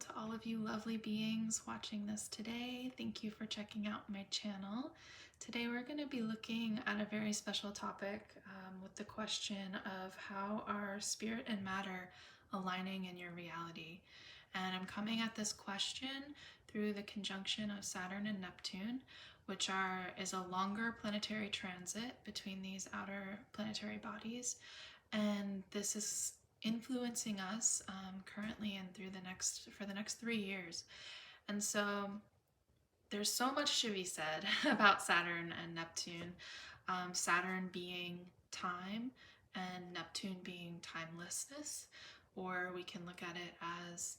to all of you lovely beings watching this today. Thank you for checking out my channel. Today we're going to be looking at a very special topic with the question of how are spirit and matter aligning in your reality. And I'm coming at this question through the conjunction of Saturn and Neptune, which is a longer planetary transit between these outer planetary bodies. And this is influencing us currently and for the next 3 years. And so there's so much to be said about Saturn and Neptune. Saturn being time and Neptune being timelessness, or we can look at it as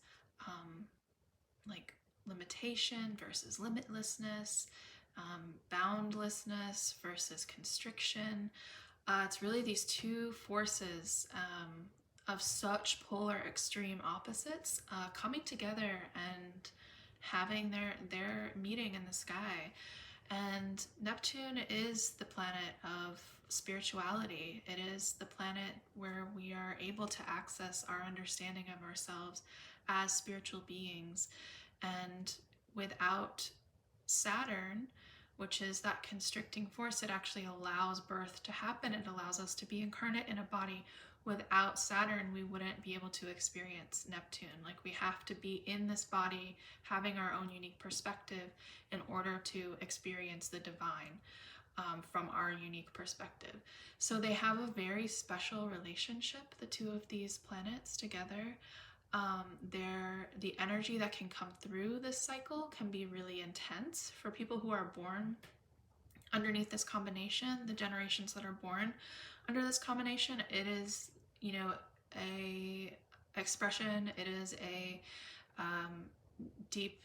like limitation versus limitlessness, boundlessness versus constriction. It's really these two forces of such polar extreme opposites coming together and having their meeting in the sky. And Neptune is the planet of spirituality. It is the planet where we are able to access our understanding of ourselves as spiritual beings. And without Saturn, which is that constricting force, it actually allows birth to happen. It allows us to be incarnate in a body. Without Saturn, we wouldn't be able to experience Neptune. Like, we have to be in this body, having our own unique perspective in order to experience the divine from our unique perspective. So they have a very special relationship, the two of these planets together. The energy that can come through this cycle can be really intense for people who are born underneath this combination. The generations that are born under this combination, it is, a expression. It is a deep,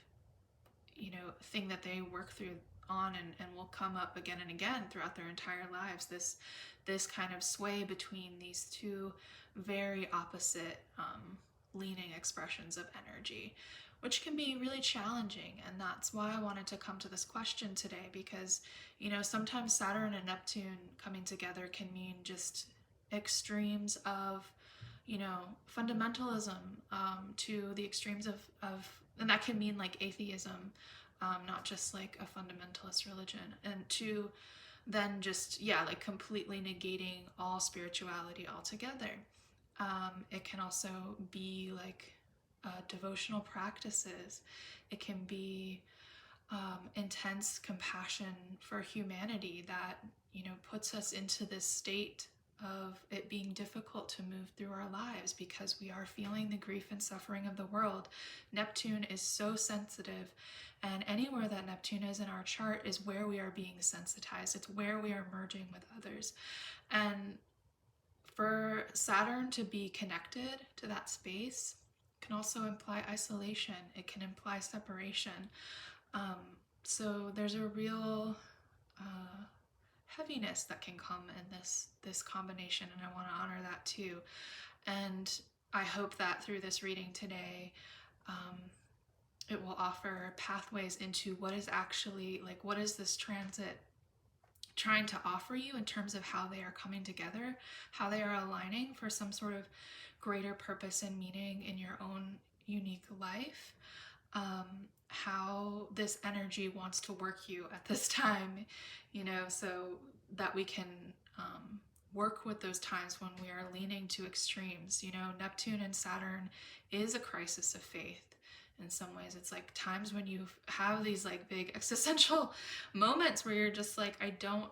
thing that they work through on and will come up again and again throughout their entire lives. This kind of sway between these two very opposite leaning expressions of energy, which can be really challenging. And that's why I wanted to come to this question today, because sometimes Saturn and Neptune coming together can mean just extremes of fundamentalism to the extremes of and that can mean like atheism, not just like a fundamentalist religion, and to then just like completely negating all spirituality altogether. It can also be like devotional practices. It can be intense compassion for humanity that puts us into this state of it being difficult to move through our lives because we are feeling the grief and suffering of the world. Neptune is so sensitive, and anywhere that Neptune is in our chart is where we are being sensitized. It's where we are merging with others. And for Saturn to be connected to that space can also imply isolation. It can imply separation. So there's a real heaviness that can come in this combination, and I want to honor that too. And I hope that through this reading today, it will offer pathways into what is actually, like, what is this transit trying to offer you in terms of how they are coming together, how they are aligning for some sort of greater purpose and meaning in your own unique life, how this energy wants to work you at this time, so that we can work with those times when we are leaning to extremes. Neptune and Saturn is a crisis of faith. In some ways, it's like times when you have these like big existential moments where you're just like,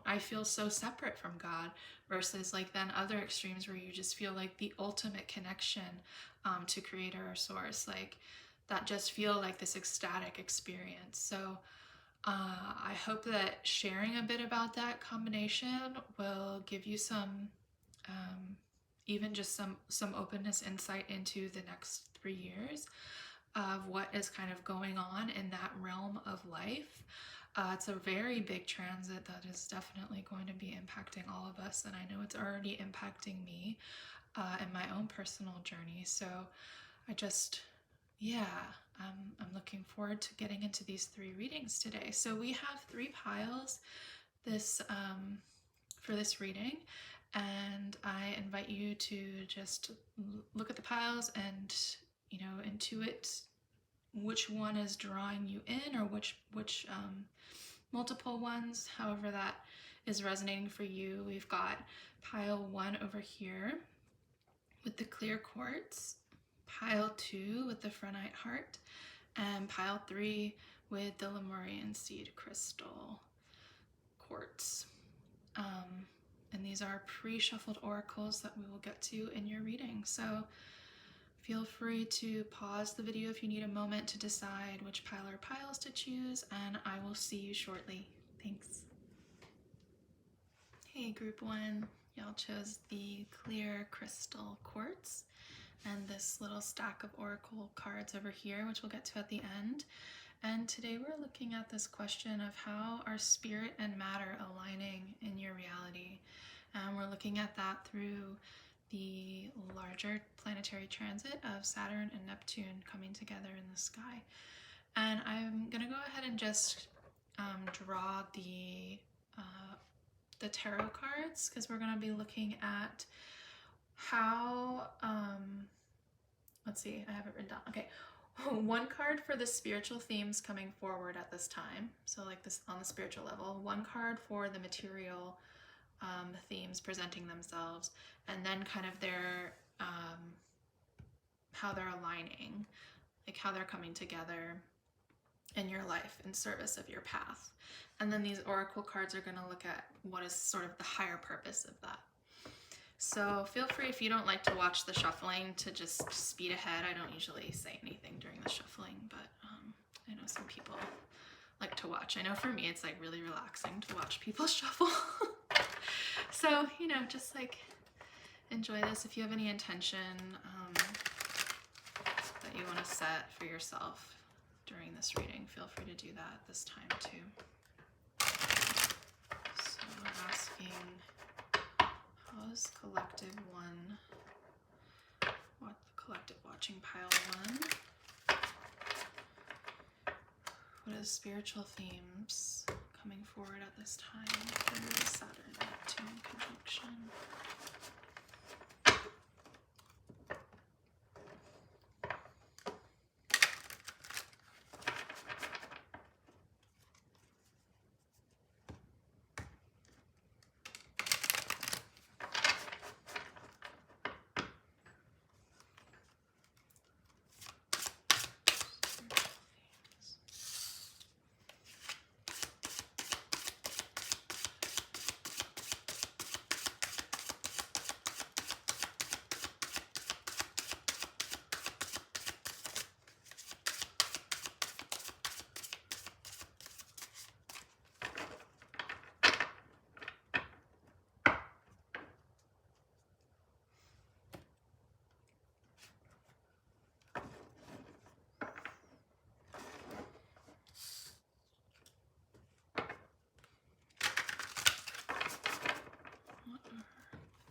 I feel so separate from God, versus like then other extremes where you just feel like the ultimate connection to creator or source, like that just feel like this ecstatic experience. So I hope that sharing a bit about that combination will give you some even just some openness, insight into the next 3 years of what is kind of going on in that realm of life. It's a very big transit that is definitely going to be impacting all of us, and I know it's already impacting me in my own personal journey. So I'm looking forward to getting into these 3 readings today. So we have 3 piles for this reading, and I invite you to just look at the piles and intuit which one is drawing you in, or which multiple ones, however that is resonating for you. We've got pile 1 over here with the clear quartz, pile 2 with the Prehnite heart, and pile 3 with the Lemurian seed crystal quartz. And these are pre-shuffled oracles that we will get to in your reading. So feel free to pause the video if you need a moment to decide which pile or piles to choose, and I will see you shortly. Thanks. Hey, group 1, y'all chose the clear crystal quartz and this little stack of oracle cards over here, which we'll get to at the end. And today we're looking at this question of how are spirit and matter aligning in your reality. And we're looking at that through the larger planetary transit of Saturn and Neptune coming together in the sky. And I'm gonna go ahead and just draw the tarot cards, because we're gonna be looking at how, let's see, I have it written down. Okay. One card for the spiritual themes coming forward at this time, so like this on the spiritual level. One card for the material themes presenting themselves, and then kind of their how they're aligning, like how they're coming together in your life in service of your path. And then these oracle cards are going to look at what is sort of the higher purpose of that. So feel free, if you don't like to watch the shuffling, to just speed ahead. I don't usually say anything during the shuffling, but I know some people like to watch. I know for me it's like really relaxing to watch people shuffle. So, you know, just like enjoy this. If you have any intention that you want to set for yourself during this reading, feel free to do that at this time too. So I'm asking, how's collective 1, what the collective watching pile 1, what are the spiritual themes coming forward at this time through the Saturn Neptune conjunction?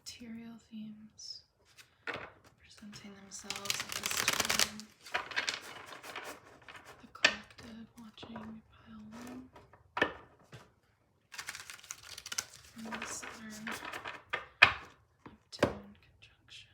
Material themes presenting themselves at this time. The collective watching pile 1 and the Saturn Neptune conjunction.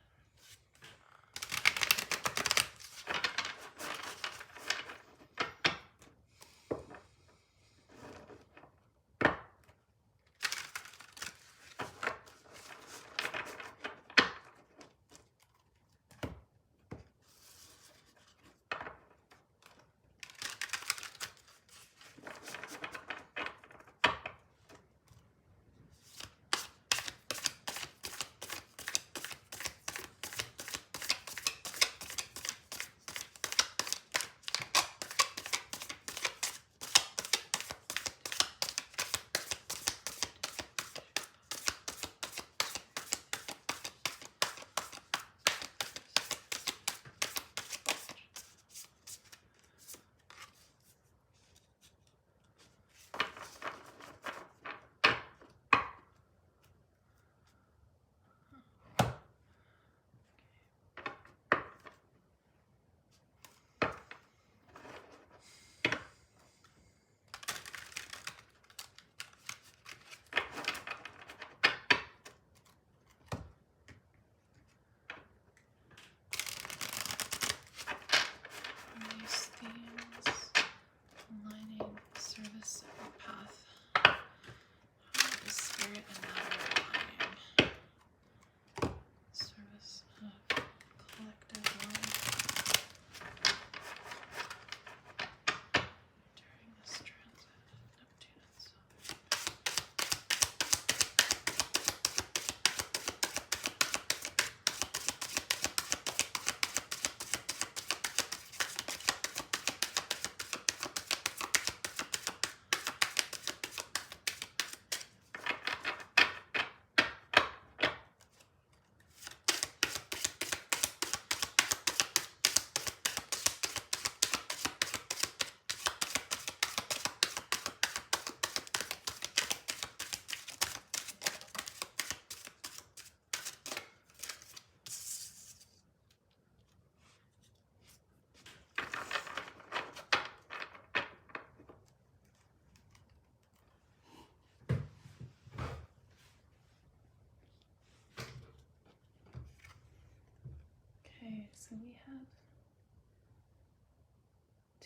So we have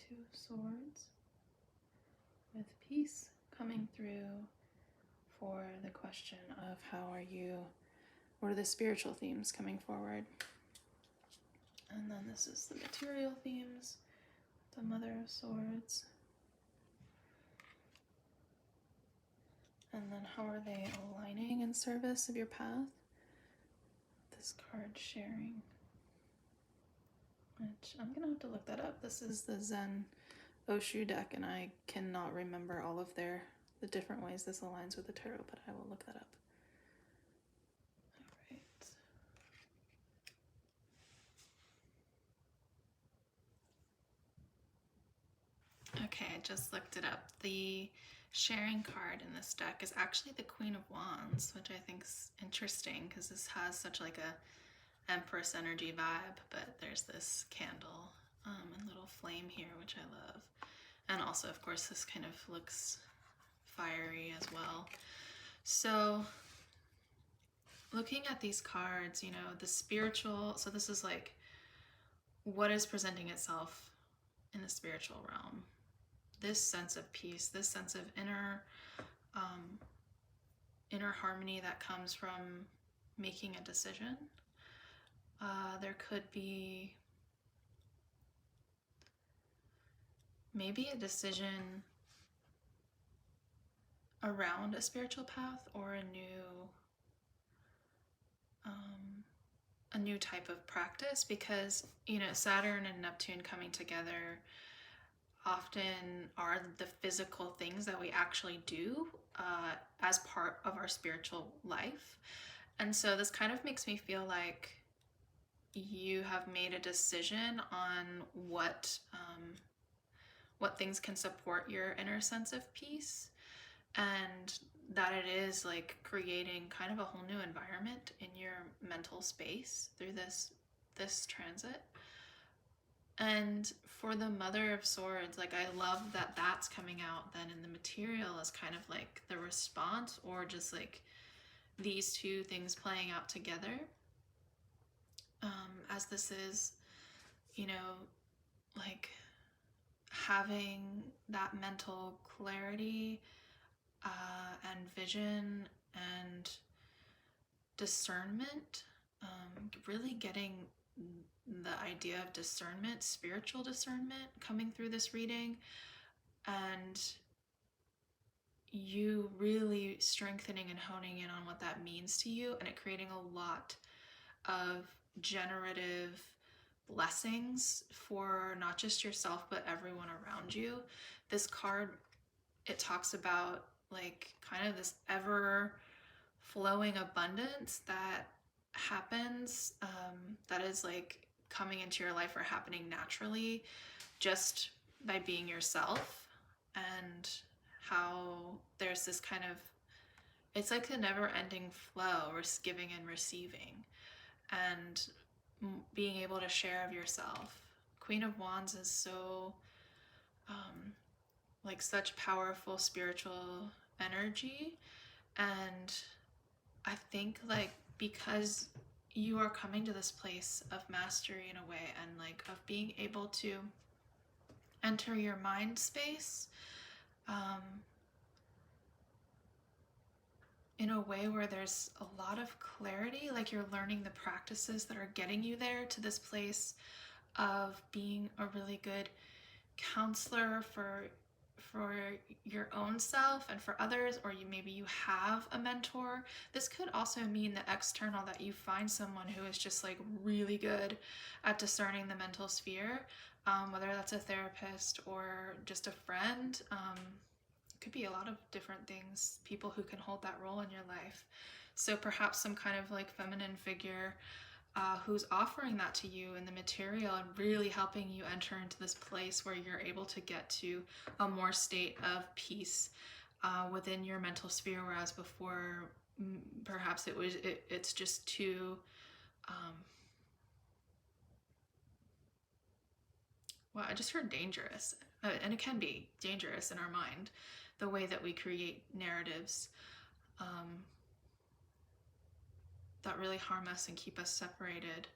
2 of Swords with peace coming through for the question of how are you, what are the spiritual themes coming forward. And then this is the material themes, the Mother of Swords. And then how are they aligning in service of your path? This card sharing, which I'm gonna have to look that up. This is the Zen OSHO deck, and I cannot remember all of the different ways this aligns with the tarot, but I will look that up. All right. Okay, I just looked it up. The sharing card in this deck is actually the Queen of Wands, which I think is interesting because this has such like a Empress energy vibe, but there's this candle and little flame here, which I love. And also, of course, this kind of looks fiery as well. So looking at these cards, you know, the spiritual, so this is like what is presenting itself in the spiritual realm. This sense of peace, this sense of inner harmony that comes from making a decision. There could be maybe a decision around a spiritual path or a new type of practice, because, you know, Saturn and Neptune coming together often are the physical things that we actually do as part of our spiritual life. And so this kind of makes me feel like you have made a decision on what things can support your inner sense of peace, and that it is like creating kind of a whole new environment in your mental space through this transit. And for the Mother of Swords, like, I love that that's coming out then in the material as kind of like the response, or just like these two things playing out together. As this is, you know, like having that mental clarity and vision and discernment, really getting the idea of discernment, spiritual discernment coming through this reading, and you really strengthening and honing in on what that means to you, and it creating a lot of generative blessings for not just yourself but everyone around you. This card, it talks about like kind of this ever flowing abundance that happens, that is like coming into your life or happening naturally just by being yourself, and how there's this kind of, it's like a never-ending flow, giving and receiving, and being able to share of yourself. Queen of Wands is so like such powerful spiritual energy, and I think like because you are coming to this place of mastery in a way, and like of being able to enter your mind space in a way where there's a lot of clarity, like you're learning the practices that are getting you there to this place of being a really good counselor for your own self and for others, or maybe you have a mentor. This could also mean the external, that you find someone who is just like really good at discerning the mental sphere, whether that's a therapist or just a friend. It could be a lot of different things, people who can hold that role in your life. So perhaps some kind of like feminine figure who's offering that to you in the material and really helping you enter into this place where you're able to get to a more state of peace within your mental sphere, whereas before perhaps it's just too well, I just heard dangerous, and it can be dangerous in our mind, the way that we create narratives that really harm us and keep us separated.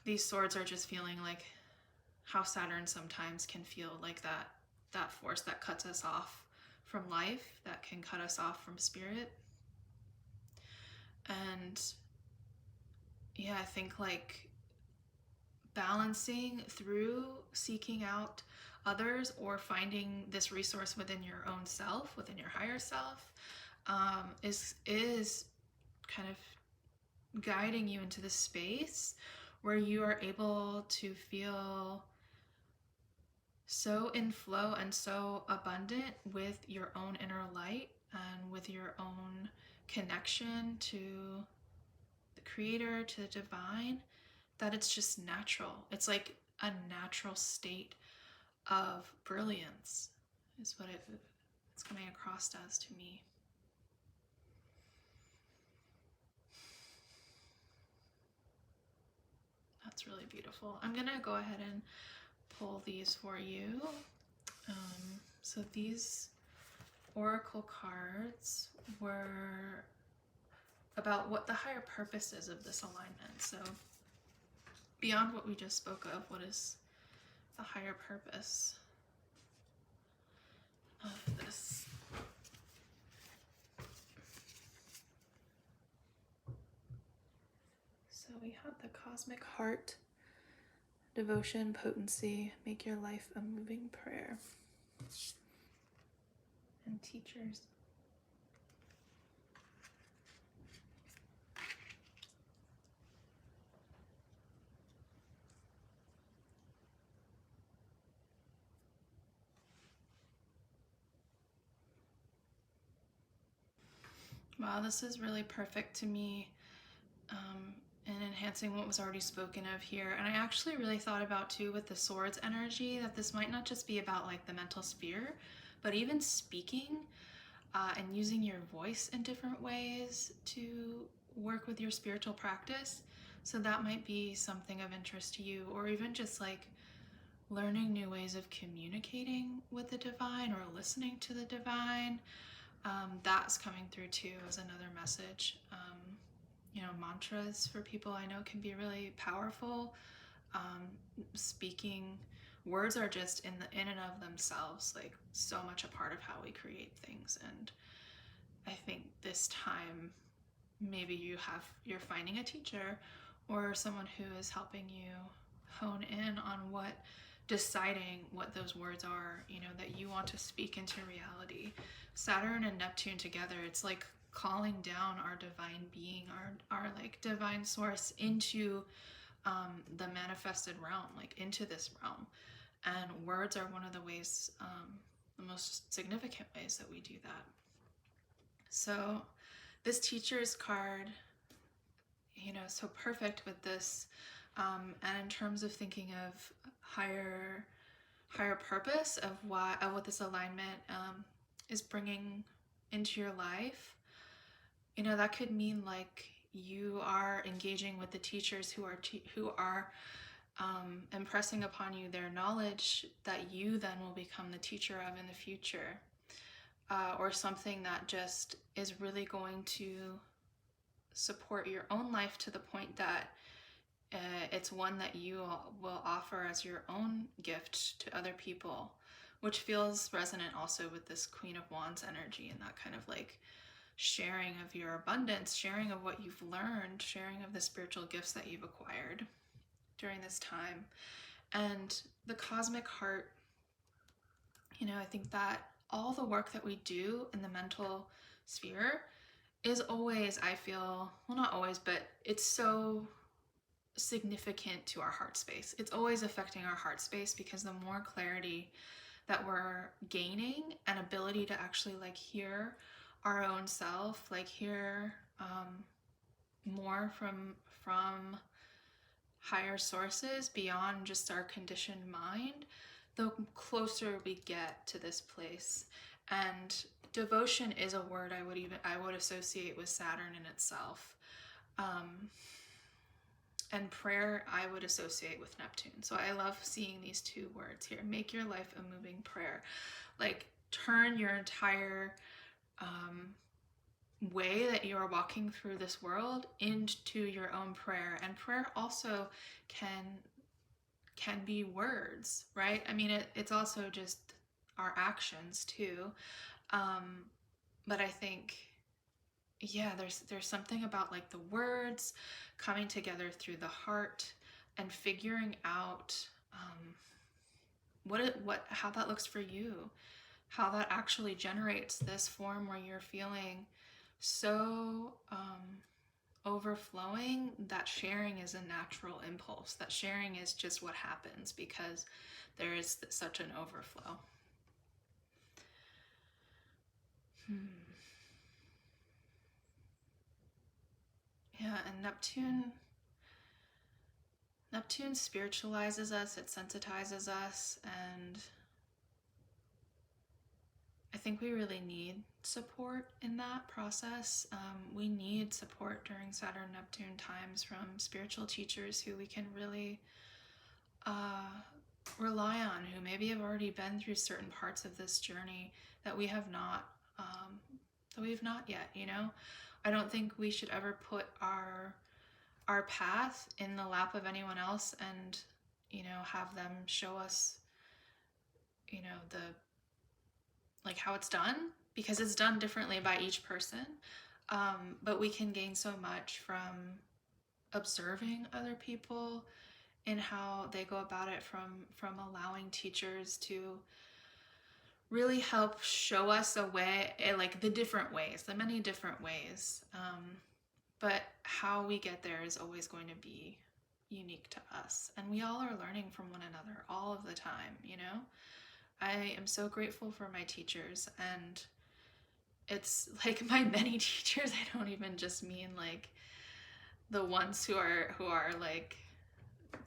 these swords are just feeling like how Saturn sometimes can feel like that force that cuts us off from life, that can cut us off from spirit. And yeah, I think like balancing through seeking out others or finding this resource within your own self, within your higher self, is kind of guiding you into this space where you are able to feel so in flow and so abundant with your own inner light and with your own connection to the creator, to the divine, that it's just natural. It's like a natural state of brilliance is what it's coming across as to me. That's really beautiful. I'm gonna go ahead and pull these for you. So these oracle cards were about what the higher purpose is of this alignment. So beyond what we just spoke of, what is the higher purpose of this? So we have the cosmic heart, devotion, potency, make your life a moving prayer, and teachers. Wow, this is really perfect to me, and enhancing what was already spoken of here. And I actually really thought about too with the swords energy that this might not just be about like the mental sphere, but even speaking and using your voice in different ways to work with your spiritual practice. So that might be something of interest to you, or even just like learning new ways of communicating with the divine or listening to the divine. That's coming through too as another message. Mantras for people I know can be really powerful. Speaking words are just in and of themselves like so much a part of how we create things. And I think this time maybe you're finding a teacher or someone who is helping you hone in on deciding what those words are, that you want to speak into reality. Saturn and Neptune together, it's like calling down our divine being, our like divine source into the manifested realm, like into this realm. And words are one of the ways, the most significant ways that we do that. So this teacher's card, so perfect with this. And in terms of thinking of higher purpose of what this alignment is bringing into your life, that could mean like you are engaging with the teachers who are impressing upon you their knowledge that you then will become the teacher of in the future, or something that just is really going to support your own life to the point that it's one that you will offer as your own gift to other people, which feels resonant also with this Queen of Wands energy and that kind of like sharing of your abundance, sharing of what you've learned, sharing of the spiritual gifts that you've acquired during this time. And the cosmic heart, I think that all the work that we do in the mental sphere is always, I feel, well, not always, but it's so significant to our heart space. It's always affecting our heart space because the more clarity that we're gaining and ability to actually like hear our own self, like hear more from higher sources beyond just our conditioned mind, the closer we get to this place. And devotion is a word I would associate with Saturn in itself. And prayer I would associate with Neptune. So I love seeing these two words here. Make your life a moving prayer. Like turn your entire way that you are walking through this world into your own prayer. And prayer also can be words, right? I mean, it's also just our actions too. But I think, yeah, there's something about like the words coming together through the heart and figuring out how that looks for you, how that actually generates this form where you're feeling so overflowing that sharing is a natural impulse, that sharing is just what happens because there is such an overflow. Yeah, and Neptune spiritualizes us, it sensitizes us, and I think we really need support in that process. We need support during Saturn Neptune times from spiritual teachers who we can really rely on, who maybe have already been through certain parts of this journey that we have not yet, you know? I don't think we should ever put our path in the lap of anyone else and, you know, have them show us, you know, like how it's done, because it's done differently by each person. But we can gain so much from observing other people and how they go about it, from allowing teachers to really help show us a way, like the different ways, the many different ways. But how we get there is always going to be unique to us. And we all are learning from one another all of the time, you know? I am so grateful for my teachers, and it's like my many teachers. I don't even just mean like the ones who are like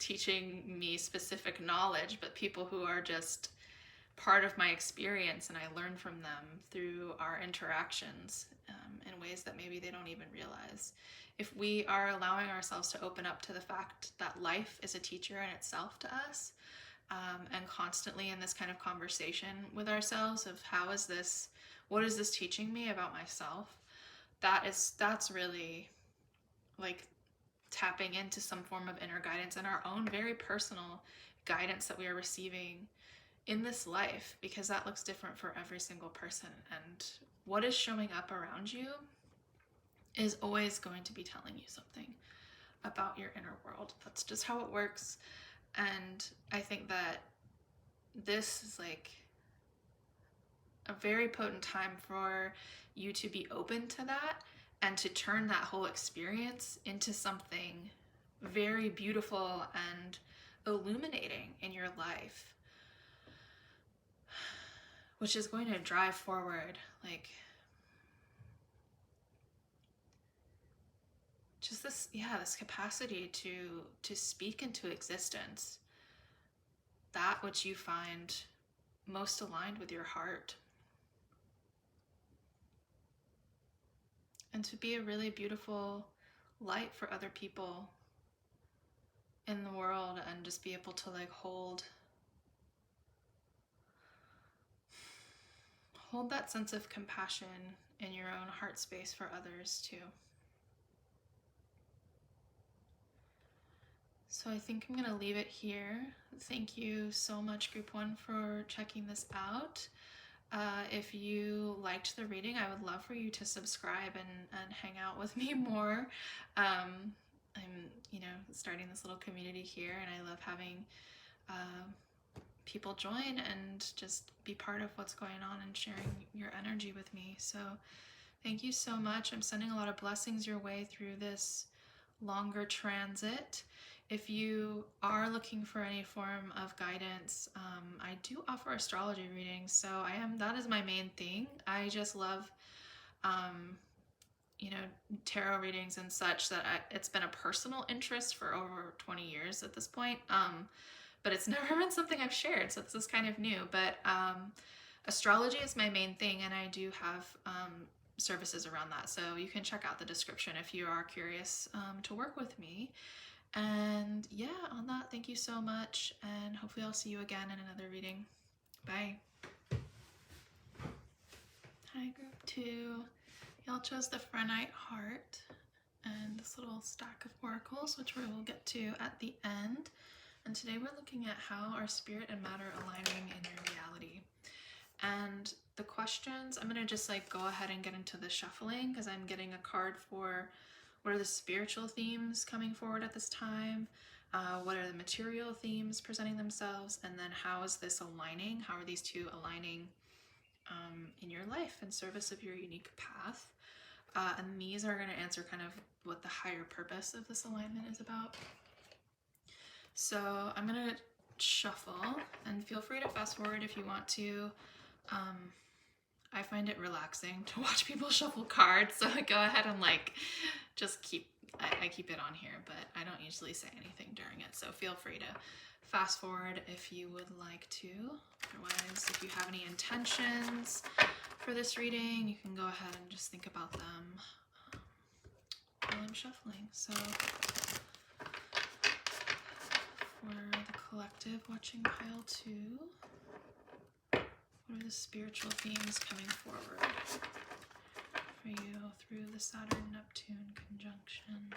teaching me specific knowledge, but people who are just part of my experience, and I learn from them through our interactions in ways that maybe they don't even realize. If we are allowing ourselves to open up to the fact that life is a teacher in itself to us, and constantly in this kind of conversation with ourselves of what is this teaching me about myself, that's really like tapping into some form of inner guidance and our own very personal guidance that we are receiving in this life, because that looks different for every single person, and what is showing up around you is always going to be telling you something about your inner world. That's just how it works. And I think that this is like a very potent time for you to be open to that and to turn that whole experience into something very beautiful and illuminating in your life, which is going to drive forward like just this capacity to speak into existence that which you find most aligned with your heart, and to be a really beautiful light for other people in the world, and just be able to like hold that sense of compassion in your own heart space for others too. So I think I'm going to leave it here. Thank you so much, Group 1, for checking this out. If you liked the reading, I would love for you to subscribe and hang out with me more. I'm, starting this little community here, and I love having people join and just be part of what's going on and sharing your energy with me. So thank you so much. I'm sending a lot of blessings your way through this longer transit. If you are looking for any form of guidance, I do offer astrology readings. So that is my main thing. I just love, tarot readings and such, that it's been a personal interest for over 20 years at this point. But it's never been something I've shared, so this is kind of new. But astrology is my main thing, and I do have services around that. So you can check out the description if you are curious to work with me. And yeah, on that, thank you so much, and hopefully I'll see you again in another reading. Bye. Hi, Group 2. Y'all chose the Prehnite heart and this little stack of oracles, which we will get to at the end. And today we're looking at how are spirit and matter aligning in your reality. And the questions, I'm going to just like go ahead and get into the shuffling because I'm getting a card for what are the spiritual themes coming forward at this time, what are the material themes presenting themselves, and then how is this aligning? How are these two aligning in your life in service of your unique path? And these are going to answer kind of what the higher purpose of this alignment is about. So I'm going to shuffle, and feel free to fast forward if you want to. I find it relaxing to watch people shuffle cards, so go ahead and like just I keep it on here, but I don't usually say anything during it, so feel free to fast forward if you would like to. Otherwise, if you have any intentions for this reading, you can go ahead and just think about them while I'm shuffling. So for the collective watching pile 2, what are the spiritual themes coming forward for you through the Saturn Neptune conjunction?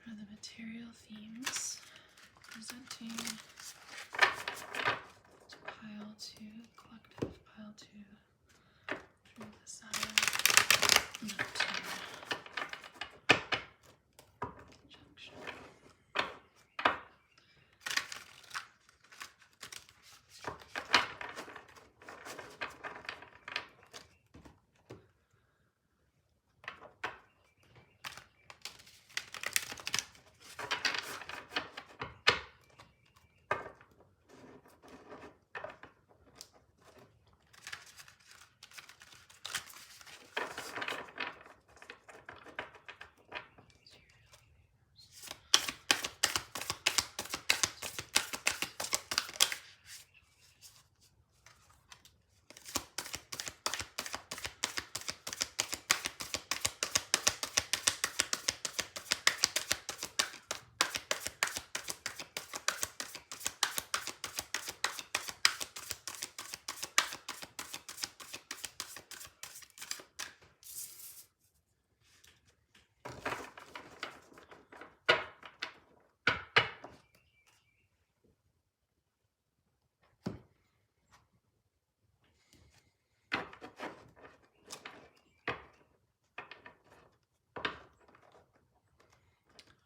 The material themes presenting to pile 2, collective pile 2, through the Saturn Neptune conjunction.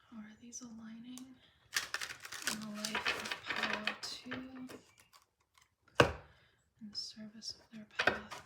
How are these aligning in the life of pile 2 in the service of their path?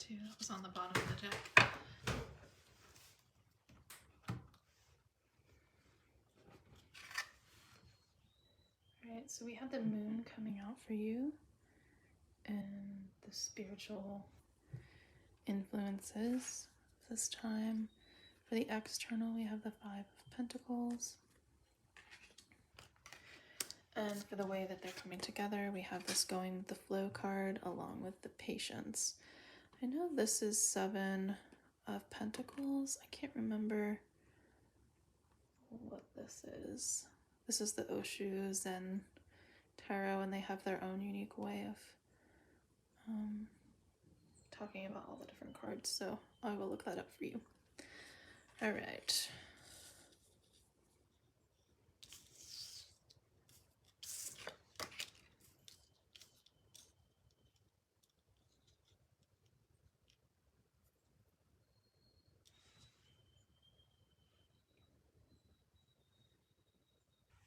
too. That was on the bottom of the deck. Alright, so we have the moon coming out for you and the spiritual influences this time. For the external, we have the Five of Pentacles. And for the way that they're coming together, we have this going with the flow card along with the patience. I know this is Seven of Pentacles. I can't remember what this is. This is the OSHO Zen Tarot, and they have their own unique way of talking about all the different cards. So I will look that up for you. All right.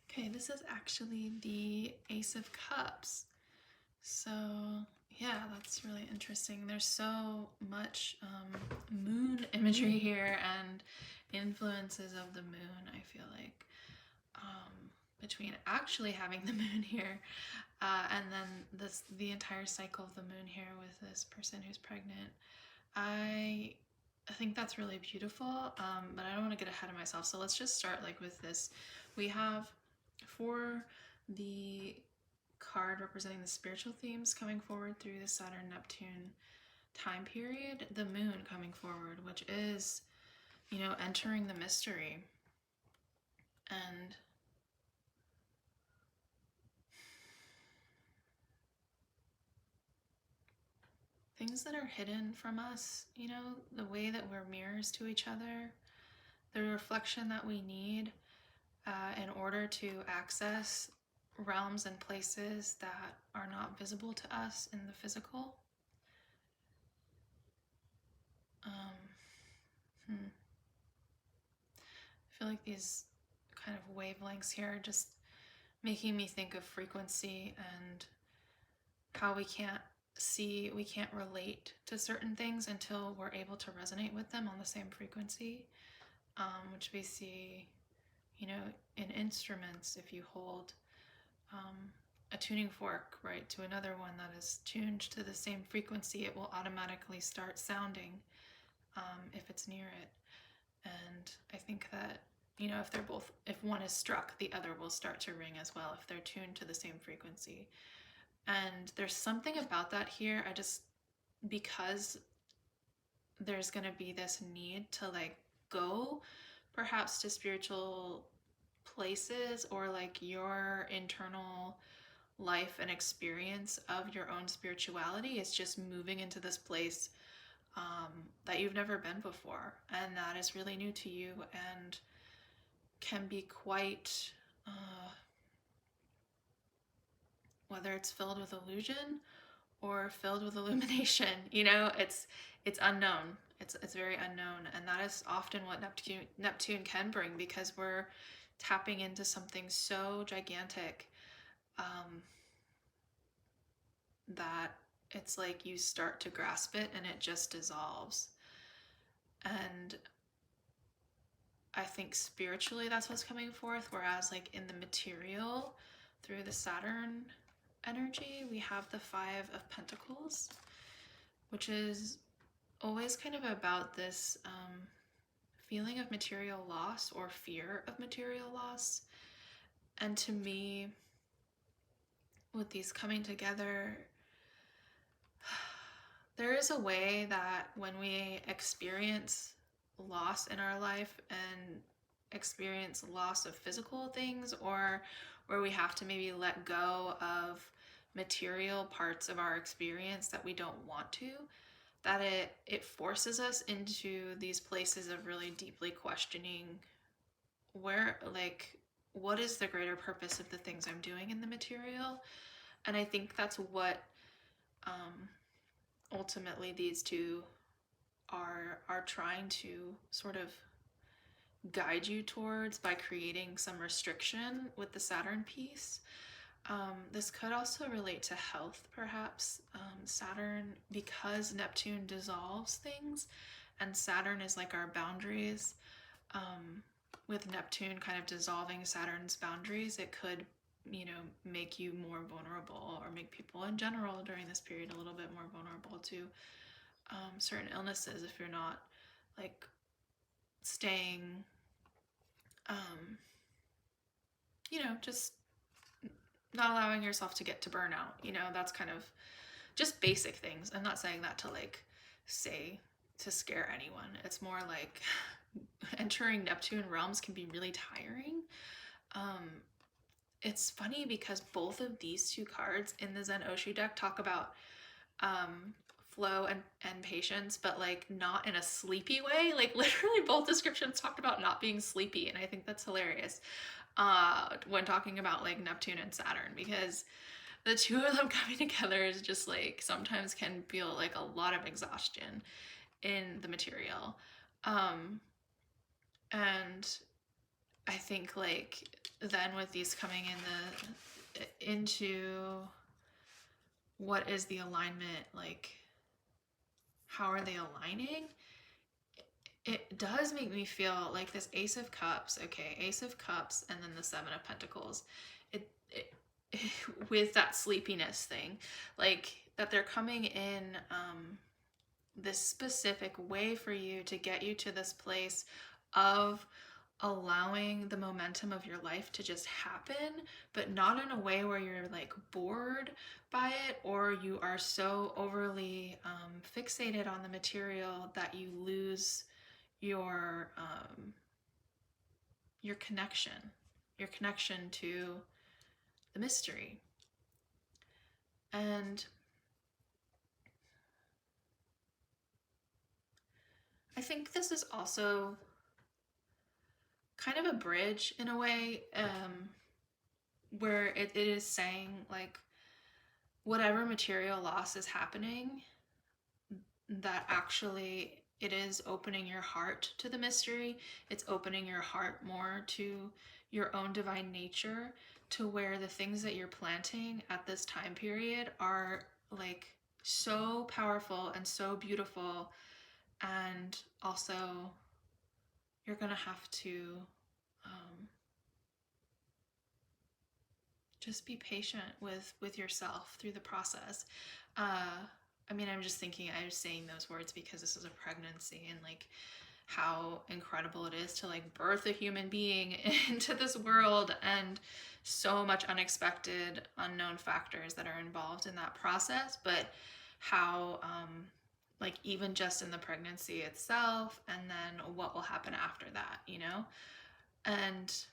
Okay, this is actually the Ace of Cups. So yeah, that's really interesting. There's so much moon imagery here and influences of the moon, I feel like, between actually having the moon here and then the entire cycle of the moon here with this person who's pregnant. I think that's really beautiful, but I don't want to get ahead of myself. So let's just start like with this. We have for the card representing the spiritual themes coming forward through the Saturn Neptune time period, the moon coming forward, which is, you know, entering the mystery and things that are hidden from us, you know, the way that we're mirrors to each other, the reflection that we need in order to access realms and places that are not visible to us in the physical. I feel like these kind of wavelengths here are just making me think of frequency and how we can't relate to certain things until we're able to resonate with them on the same frequency, which we see, you know, in instruments. If you hold a tuning fork right to another one that is tuned to the same frequency, it will automatically start sounding if it's near it. And I think that, you know, if one is struck, the other will start to ring as well if they're tuned to the same frequency. And there's something about that here. Because there's going to be this need to like go perhaps to spiritual places, or like your internal life and experience of your own spirituality is just moving into this place that you've never been before, and that is really new to you and can be quite whether it's filled with illusion or filled with illumination, you know, it's unknown. It's very unknown, and that is often what Neptune can bring, because we're tapping into something so gigantic that it's like you start to grasp it and it just dissolves. And I think spiritually that's what's coming forth, whereas like in the material through the Saturn energy, we have the Five of Pentacles, which is always kind of about this feeling of material loss or fear of material loss. And to me, with these coming together, there is a way that when we experience loss in our life and experience loss of physical things, or where we have to maybe let go of material parts of our experience that we don't want to, that it forces us into these places of really deeply questioning where, like, what is the greater purpose of the things I'm doing in the material. And I think that's what ultimately these two are trying to sort of guide you towards by creating some restriction with the Saturn piece. This could also relate to health, perhaps. Saturn, because Neptune dissolves things, and Saturn is like our boundaries. With Neptune kind of dissolving Saturn's boundaries, it could, make you more vulnerable, or make people in general during this period a little bit more vulnerable to certain illnesses if you're not like staying, just not allowing yourself to get to burnout. That's kind of just basic things. I'm not saying that to to scare anyone. It's more like entering Neptune realms can be really tiring. It's funny because both of these two cards in the Zen Osho deck talk about flow and patience, but like not in a sleepy way. Like literally both descriptions talked about not being sleepy, and I think that's hilarious when talking about like Neptune and Saturn, because the two of them coming together is just like sometimes can feel like a lot of exhaustion in the material. And I think like then with these coming into what is the alignment, like how are they aligning? It does make me feel like this Ace of Cups, Ace of Cups, and then the Seven of Pentacles. It with that sleepiness thing, like that they're coming in this specific way for you to get you to this place of allowing the momentum of your life to just happen, but not in a way where you're like bored by it, or you are so overly fixated on the material that you lose your connection to the mystery. And I think this is also kind of a bridge in a way, where it is saying like whatever material loss is happening, that actually it is opening your heart to the mystery. It's opening your heart more to your own divine nature, to where the things that you're planting at this time period are like so powerful and so beautiful. And also you're gonna have to just be patient with yourself through the process. I'm just thinking, I was saying those words because this is a pregnancy, and like how incredible it is to like birth a human being into this world, and so much unexpected unknown factors that are involved in that process, but how like even just in the pregnancy itself, and then what will happen after that, and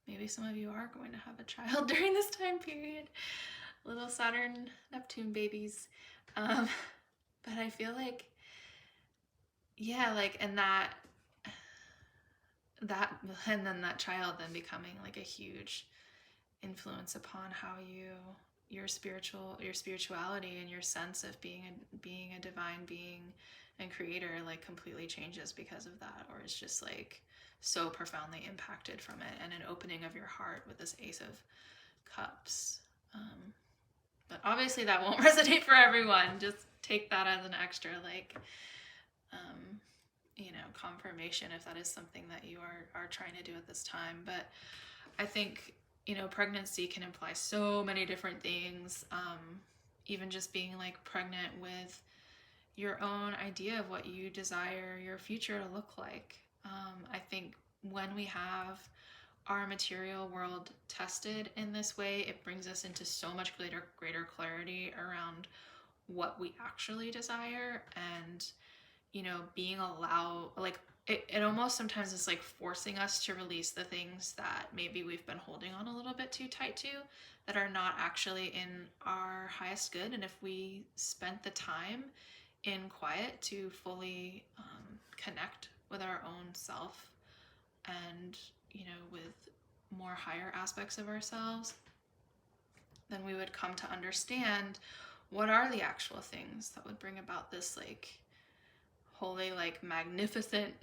maybe some of you are going to have a child during this time period, little Saturn Neptune babies. But I feel like, yeah, like, and and then that child then becoming like a huge influence upon how your spirituality and your sense of being a divine being and creator like completely changes because of that, or it's just like so profoundly impacted from it, and an opening of your heart with this Ace of Cups. But obviously that won't resonate for everyone. Just take that as an extra like confirmation if that is something that you are trying to do at this time. But I think pregnancy can imply so many different things. Even just being like pregnant with your own idea of what you desire your future to look like. I think when we have our material world tested in this way, it brings us into so much greater clarity around what we actually desire, and being allowed, like it almost sometimes is like forcing us to release the things that maybe we've been holding on a little bit too tight to, that are not actually in our highest good. And if we spent the time in quiet to fully connect with our own self, and with more higher aspects of ourselves, then we would come to understand what are the actual things that would bring about this like wholly like magnificent,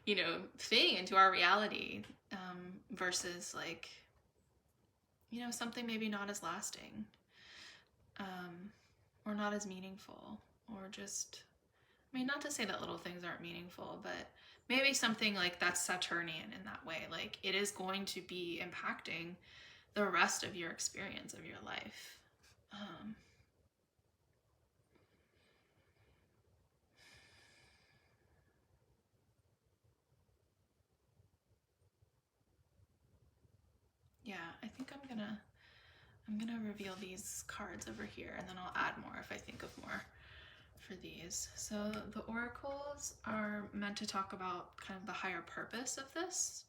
you know, thing into our reality, versus like, you know, something maybe not as lasting, or not as meaningful, or just, I mean, not to say that little things aren't meaningful, but maybe something like that's Saturnian in that way. Like it is going to be impacting the rest of your experience of your life. Yeah, I think I'm gonna reveal these cards over here, and then I'll add more if I think of more for these. So the oracles are meant to talk about kind of the higher purpose of this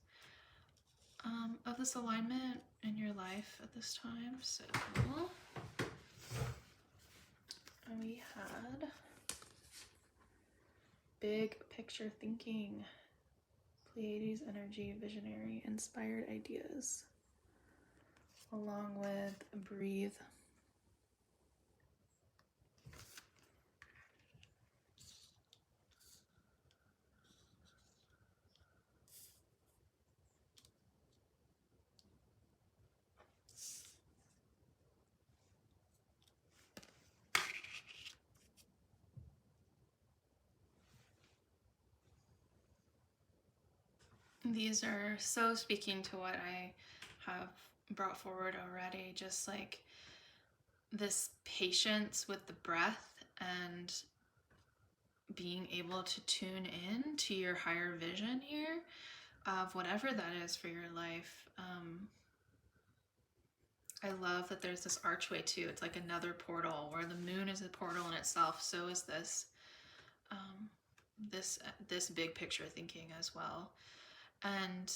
alignment in your life at this time. So we had big picture thinking, Pleiades energy, visionary, inspired ideas, along with breathe. These are so speaking to what I have brought forward already, just like this patience with the breath and being able to tune in to your higher vision here of whatever that is for your life. I love that there's this archway too. It's like another portal where the moon is a portal in itself. So is this this big picture thinking as well. And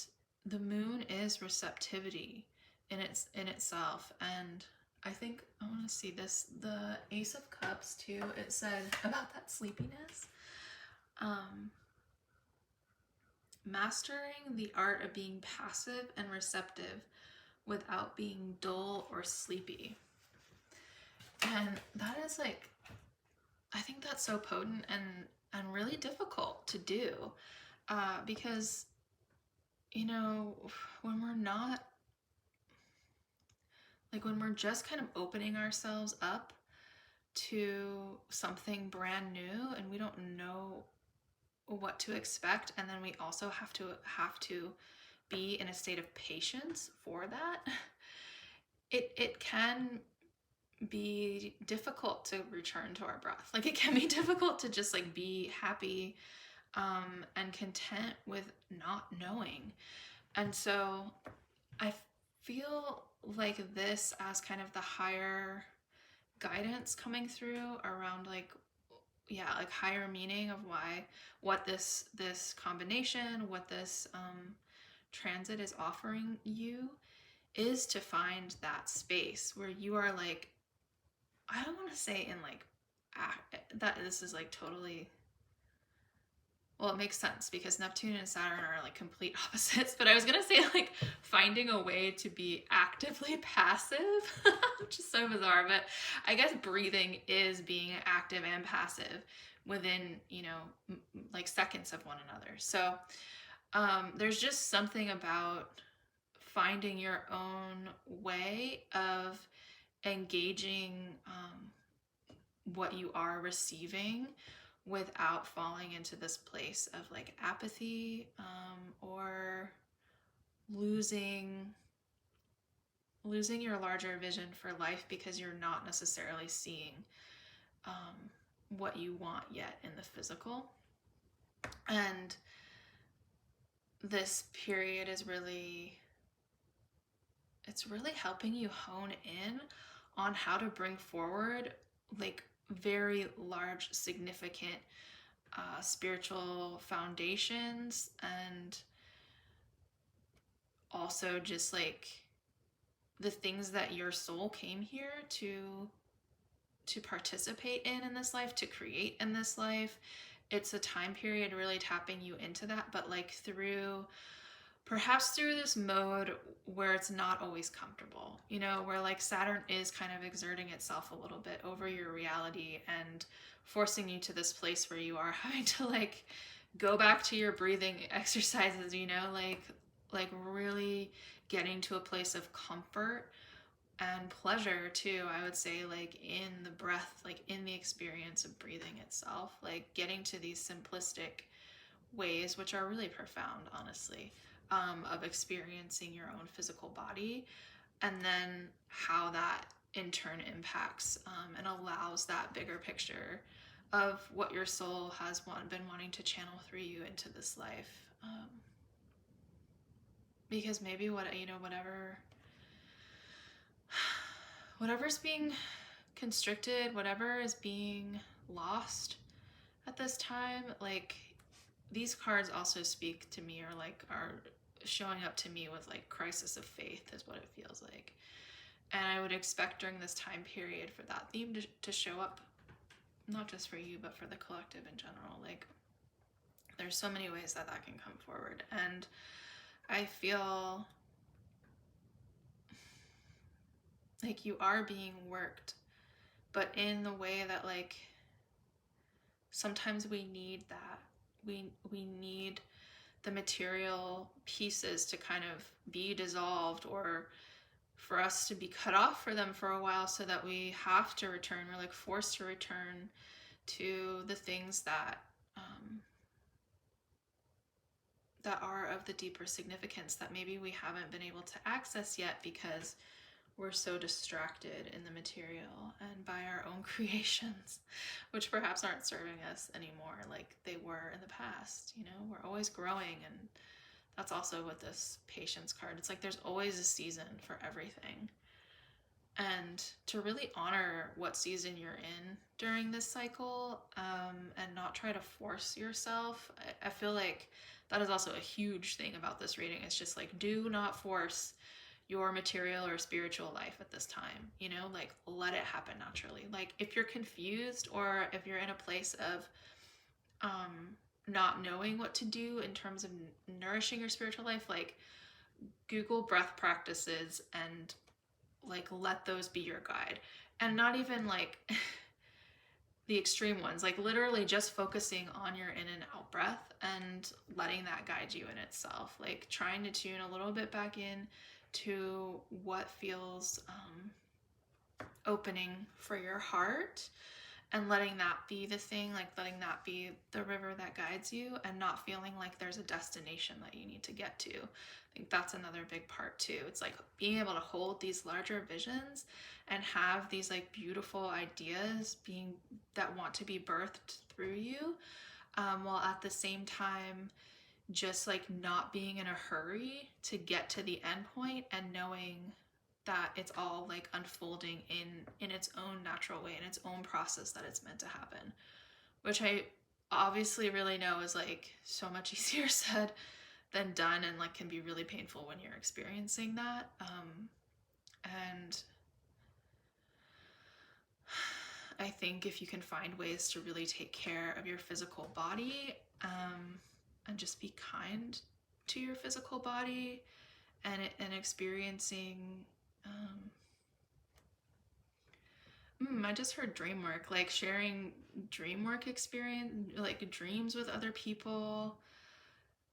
the moon is receptivity in itself. And I think I want to see this, the Ace of Cups too. It said about that sleepiness. Mastering the art of being passive and receptive without being dull or sleepy. And that is like, I think that's so potent and really difficult to do, because, you know, when we're not, like when we're just kind of opening ourselves up to something brand new and we don't know what to expect, and then we also have to be in a state of patience for that, it can be difficult to return to our breath. Like it can be difficult to just like be happy and content with not knowing. And so I feel like this as kind of the higher guidance coming through around like, yeah, like higher meaning of what this combination, what this transit is offering you, is to find that space where you are like, I don't want to say in like that this is like totally, well, it makes sense because Neptune and Saturn are like complete opposites, but I was gonna say like finding a way to be actively passive, which is so bizarre, but I guess breathing is being active and passive within, you know, like seconds of one another. So there's just something about finding your own way of engaging what you are receiving without falling into this place of like apathy, or losing your larger vision for life because you're not necessarily seeing what you want yet in the physical. And this period is really, it's really helping you hone in on how to bring forward like very large, significant spiritual foundations, and also just like the things that your soul came here to participate in this life, to create in this life. It's a time period really tapping you into that, but like through perhaps through this mode where it's not always comfortable, you know, where like Saturn is kind of exerting itself a little bit over your reality and forcing you to this place where you are having to like go back to your breathing exercises, you know, like really getting to a place of comfort and pleasure too. I would say, like in the breath, like in the experience of breathing itself, like getting to these simplistic ways, which are really profound, honestly, of experiencing your own physical body, and then how that in turn impacts and allows that bigger picture of what your soul has been wanting to channel through you into this life. Because maybe whatever's being constricted, whatever is being lost at this time, like these cards also speak to me, or like are showing up to me with like crisis of faith is what it feels like. And I would expect during this time period for that theme to show up, not just for you, but for the collective in general. Like there's so many ways that can come forward. And I feel like you are being worked, but in the way that like sometimes we need that. We need the material pieces to kind of be dissolved, or for us to be cut off for them for a while, so that we have to return. We're like forced to return to the things that that are of the deeper significance that maybe we haven't been able to access yet because we're so distracted in the material and by our own creations, which perhaps aren't serving us anymore like they were in the past. You know, we're always growing, and that's also with this patience card. It's like there's always a season for everything. And to really honor what season you're in during this cycle, and not try to force yourself. I feel like that is also a huge thing about this reading. It's just like, do not force your material or spiritual life at this time, you know, like let it happen naturally. Like if you're confused, or if you're in a place of not knowing what to do in terms of nourishing your spiritual life, like Google breath practices and like let those be your guide. And not even like the extreme ones, like literally just focusing on your in and out breath and letting that guide you in itself, like trying to tune a little bit back in to what feels opening for your heart, and letting that be the thing, like letting that be the river that guides you, and not feeling like there's a destination that you need to get to. I think that's another big part too. It's like being able to hold these larger visions and have these like beautiful ideas that want to be birthed through you, while at the same time just like not being in a hurry to get to the end point, and knowing that it's all like unfolding in its own natural way, in its own process that it's meant to happen, which I obviously really know is like so much easier said than done, and like can be really painful when you're experiencing that. And I think if you can find ways to really take care of your physical body, and just be kind to your physical body, and experiencing I just heard dream work, like sharing dream work experience, like dreams with other people,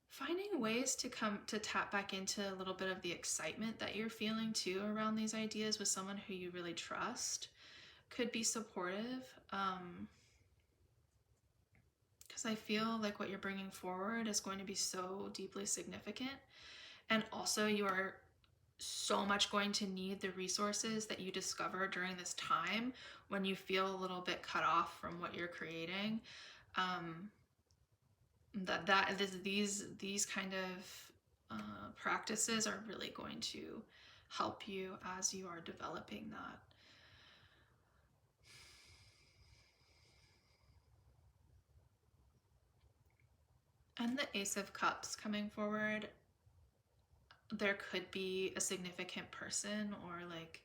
finding ways to tap back into a little bit of the excitement that you're feeling too around these ideas with someone who you really trust could be supportive. Because I feel like what you're bringing forward is going to be so deeply significant, and also you are so much going to need the resources that you discover during this time when you feel a little bit cut off from what you're creating. These kind of practices are really going to help you as you are developing that. And the Ace of Cups coming forward, there could be a significant person, or like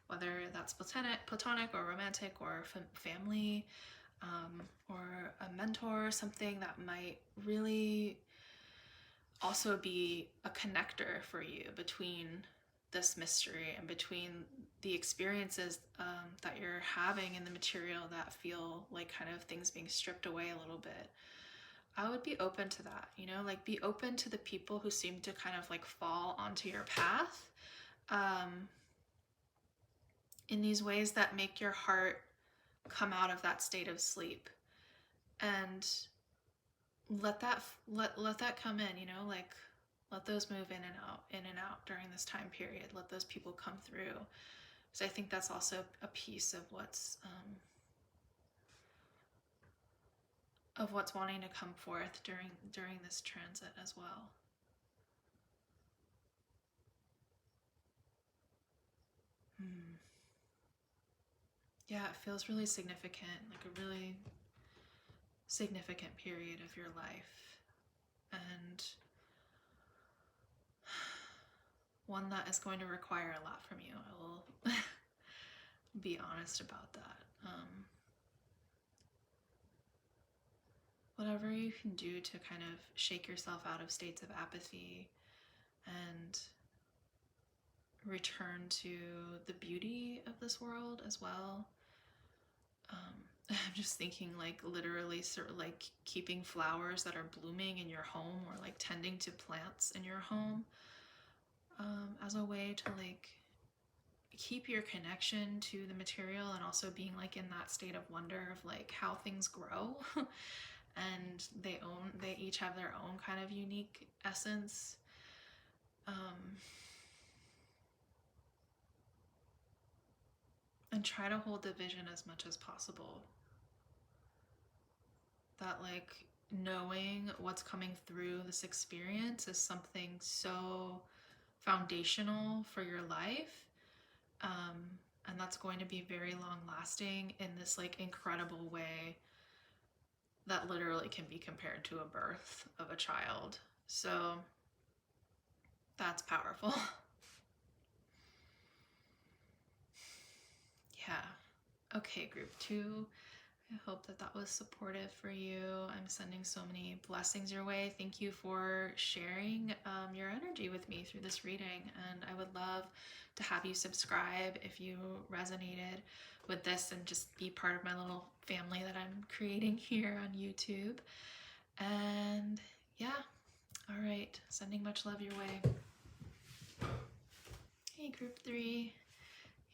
whether that's platonic or romantic, or family, or a mentor, something that might really also be a connector for you between this mystery and between the experiences that you're having in the material that feel like kind of things being stripped away a little bit. I would be open to that, you know, like be open to the people who seem to kind of like fall onto your path in these ways that make your heart come out of that state of sleep, and let that come in, you know, like let those move in and out during this time period. Let those people come through. So I think that's also a piece of what's wanting to come forth during this transit as well. Yeah, it feels really significant, like a really significant period of your life, and one that is going to require a lot from you. I will be honest about that. Whatever you can do to kind of shake yourself out of states of apathy and return to the beauty of this world as well. I'm just thinking like literally sort of like keeping flowers that are blooming in your home, or like tending to plants in your home as a way to like keep your connection to the material, and also being like in that state of wonder of like how things grow. And they each have their own kind of unique essence. And try to hold the vision as much as possible. That like knowing what's coming through this experience is something so foundational for your life. And that's going to be very long lasting in this like incredible way that literally can be compared to a birth of a child. So that's powerful. Yeah. Okay, group 2. I hope that was supportive for you. I'm sending so many blessings your way. Thank you for sharing your energy with me through this reading. And I would love to have you subscribe if you resonated with this, and just be part of my little family that I'm creating here on YouTube. And yeah, all right. Sending much love your way. Hey, group 3.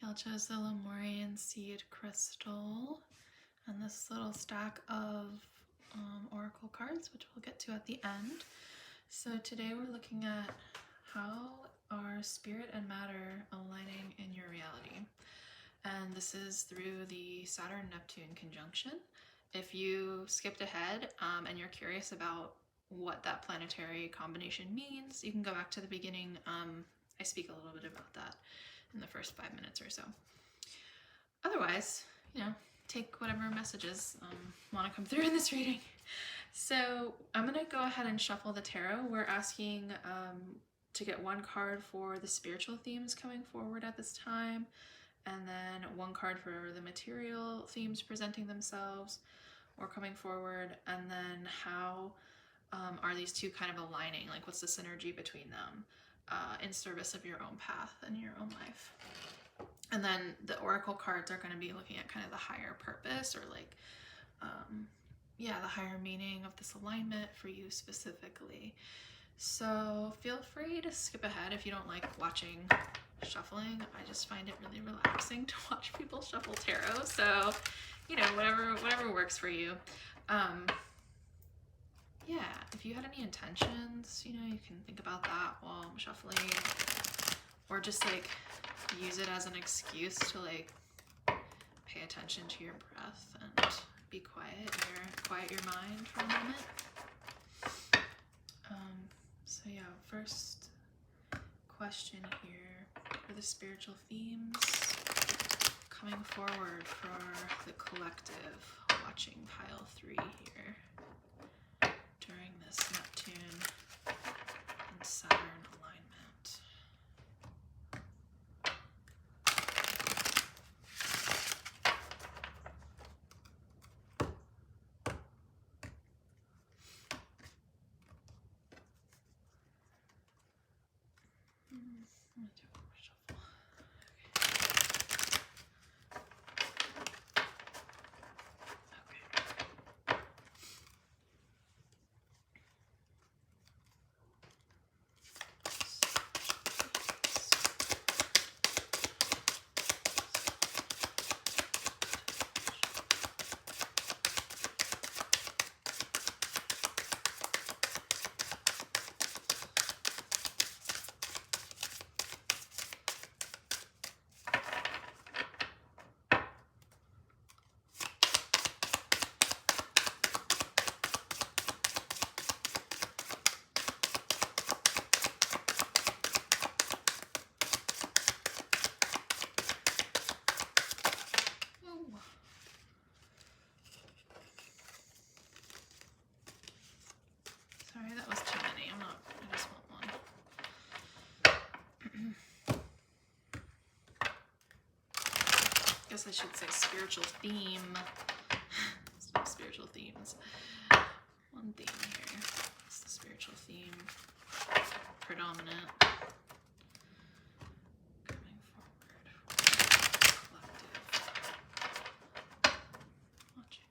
Y'all chose the Lemurian seed crystal and this little stack of oracle cards, which we'll get to at the end. So today we're looking at how are spirit and matter aligning in your reality. And this is through the Saturn Neptune conjunction. If you skipped ahead and you're curious about what that planetary combination means, you can go back to the beginning. I speak a little bit about that in the first 5 minutes or so. Otherwise, you know, take whatever messages want to come through in this reading. So I'm going to go ahead and shuffle the tarot. We're asking to get one card for the spiritual themes coming forward at this time, and then one card for the material themes presenting themselves or coming forward, and then how are these two kind of aligning? Like, what's the synergy between them in service of your own path and your own life? And then the oracle cards are going to be looking at kind of the higher purpose, or like, the higher meaning of this alignment for you specifically. So feel free to skip ahead if you don't like watching shuffling. I just find it really relaxing to watch people shuffle tarot. So, you know, whatever works for you. If you had any intentions, you know, you can think about that while I'm shuffling, or just like use it as an excuse to like pay attention to your breath and be quiet, quiet your mind for a moment. First question here for the spiritual themes coming forward for the collective watching pile 3 here during this Neptune and Saturn alignment. gonna do one more shuffle. Sorry, that was too many. I just want one. Guess I should say spiritual theme. Spiritual themes. One theme here. What's the spiritual theme? Predominant. Coming forward. Collective. Watching.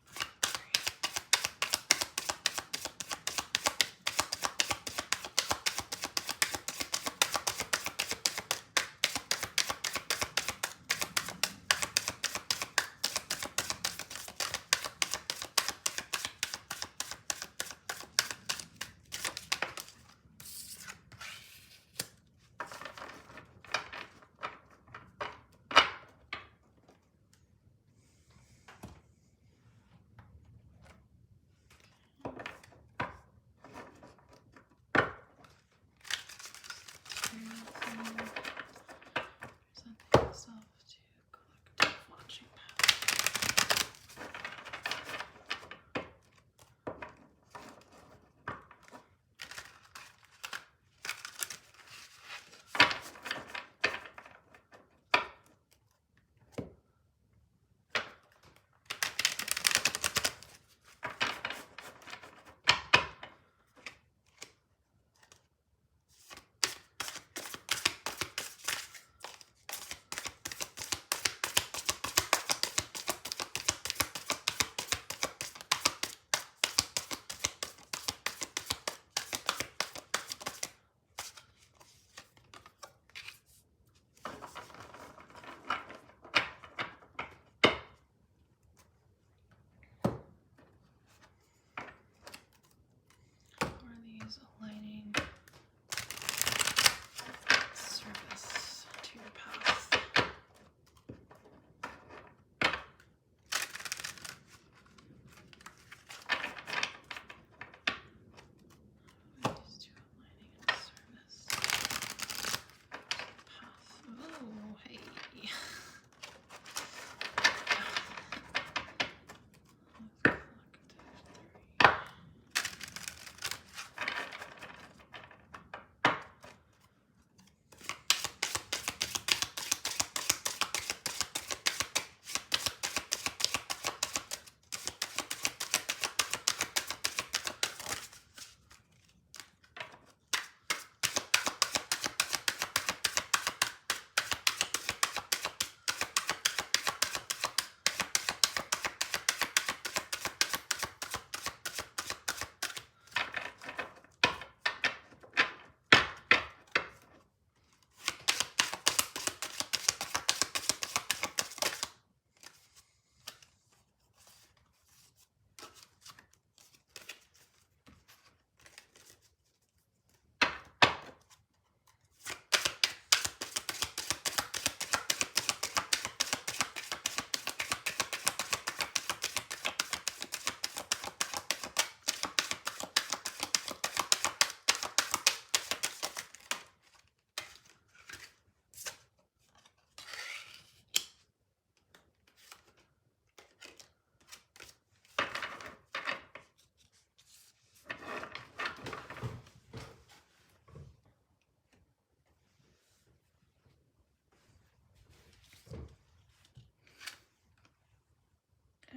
Aligning service to your path. These two aligning in service to the path. Oh, hey.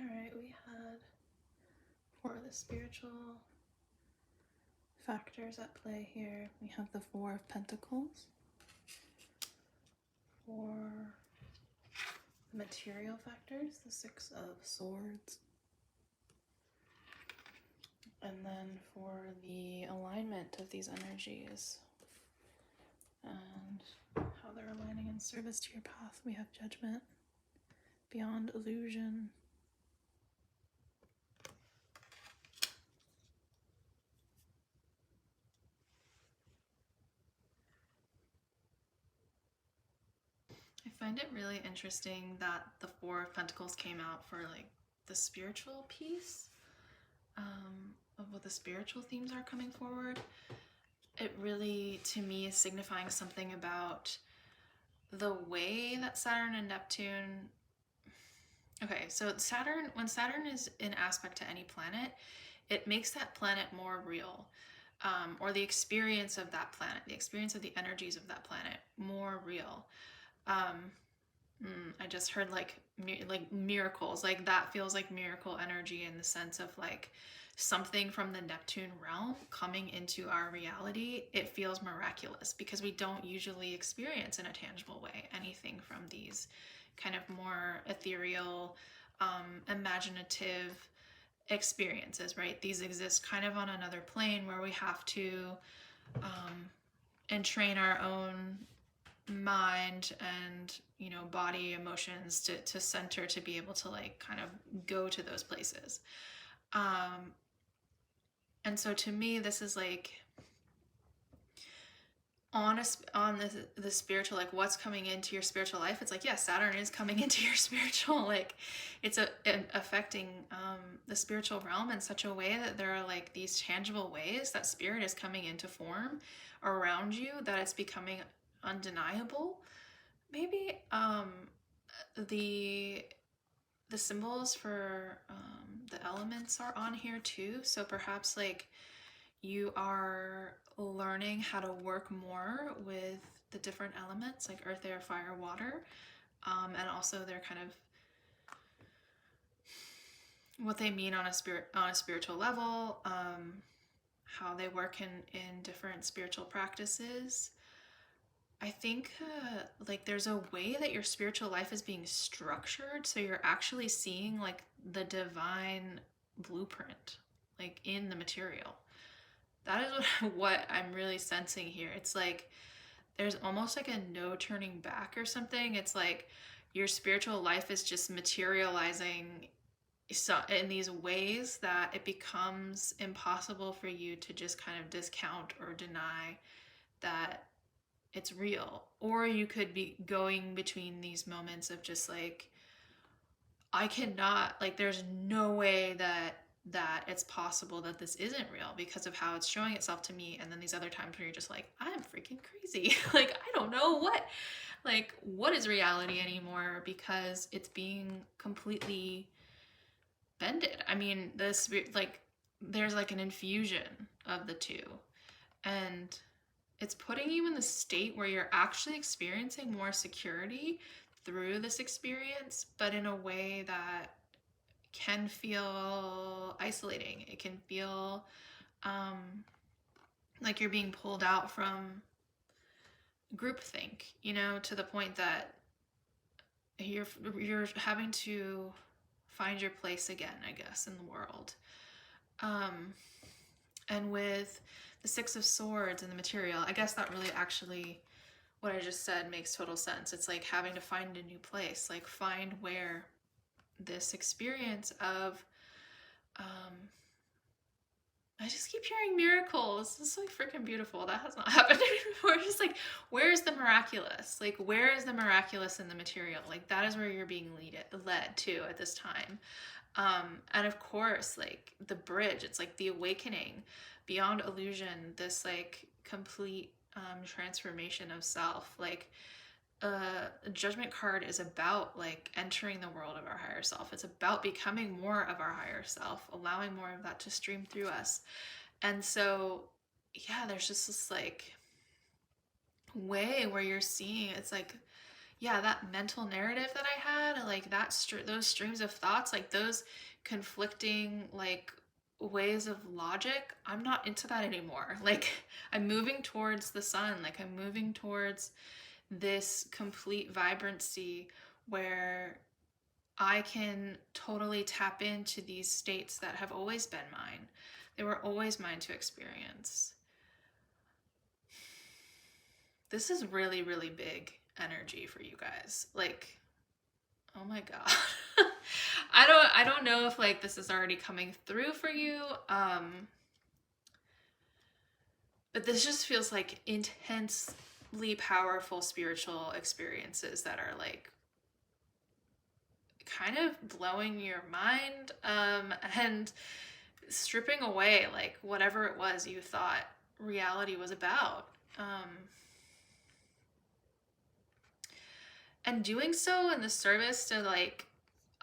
Alright, we had for the spiritual factors at play here, we have the Four of Pentacles. for material factors, the Six of Swords. And then for the alignment of these energies and how they're aligning in service to your path, we have Judgment, Beyond Illusion. I find it really interesting that the Four of Pentacles came out for like the spiritual piece of what the spiritual themes are coming forward. It really, to me, is signifying something about the way that Saturn and Neptune... Okay, so Saturn, when Saturn is in aspect to any planet, it makes that planet more real. Or the experience of that planet, the experience of the energies of that planet, more real. I just heard like miracles, like that feels like miracle energy in the sense of like something from the Neptune realm coming into our reality. It feels miraculous because we don't usually experience in a tangible way anything from these kind of more ethereal, imaginative experiences, right? These exist kind of on another plane where we have to entrain our own mind and, you know, body, emotions to center, to be able to like kind of go to those places. And so to me, this is like on the spiritual, like what's coming into your spiritual life. It's like, yeah, Saturn is coming into your spiritual, like it's affecting the spiritual realm in such a way that there are like these tangible ways that spirit is coming into form around you, that it's becoming undeniable. Maybe the symbols for the elements are on here too. So perhaps like you are learning how to work more with the different elements, like earth, air, fire, water, and also they're kind of what they mean on a spiritual level, how they work in different spiritual practices. I think like there's a way that your spiritual life is being structured, so you're actually seeing like the divine blueprint like in the material. That is what I'm really sensing here. It's like there's almost like a no turning back or something. It's like your spiritual life is just materializing in these ways that it becomes impossible for you to just kind of discount or deny that it's real. Or you could be going between these moments of just like, I cannot, like there's no way that it's possible that this isn't real because of how it's showing itself to me. And then these other times where you're just like, I'm freaking crazy. Like, I don't know what is reality anymore, because it's being completely bended. I mean, like there's like an infusion of the two, and it's putting you in the state where you're actually experiencing more security through this experience, but in a way that can feel isolating. It can feel like you're being pulled out from groupthink, you know, to the point that you're having to find your place again, I guess, in the world. And with the Six of Swords and the material, I guess that really actually, what I just said makes total sense. It's like having to find a new place, like find where this experience of, I just keep hearing miracles. This is like freaking beautiful. That has not happened to me before. It's just like, where's the miraculous? Like, where is the miraculous in the material? Like, that is where you're being led to at this time. And of course, like the bridge, it's like the awakening, beyond illusion, this like complete transformation of self. Like a judgment card is about like entering the world of our higher self. It's about becoming more of our higher self, allowing more of that to stream through us. And so, yeah, there's just this like way where you're seeing, it's like, yeah, that mental narrative that I had, like that those streams of thoughts, like those conflicting like ways of logic, I'm not into that anymore. Like I'm moving towards the sun, like I'm moving towards this complete vibrancy where I can totally tap into these states that have always been mine. They were always mine to experience. This is really, really big energy for you guys. Like, oh my God. I don't know if like this is already coming through for you. But this just feels like intensely powerful spiritual experiences that are like kind of blowing your mind, and stripping away like whatever it was you thought reality was about, and doing so in the service to like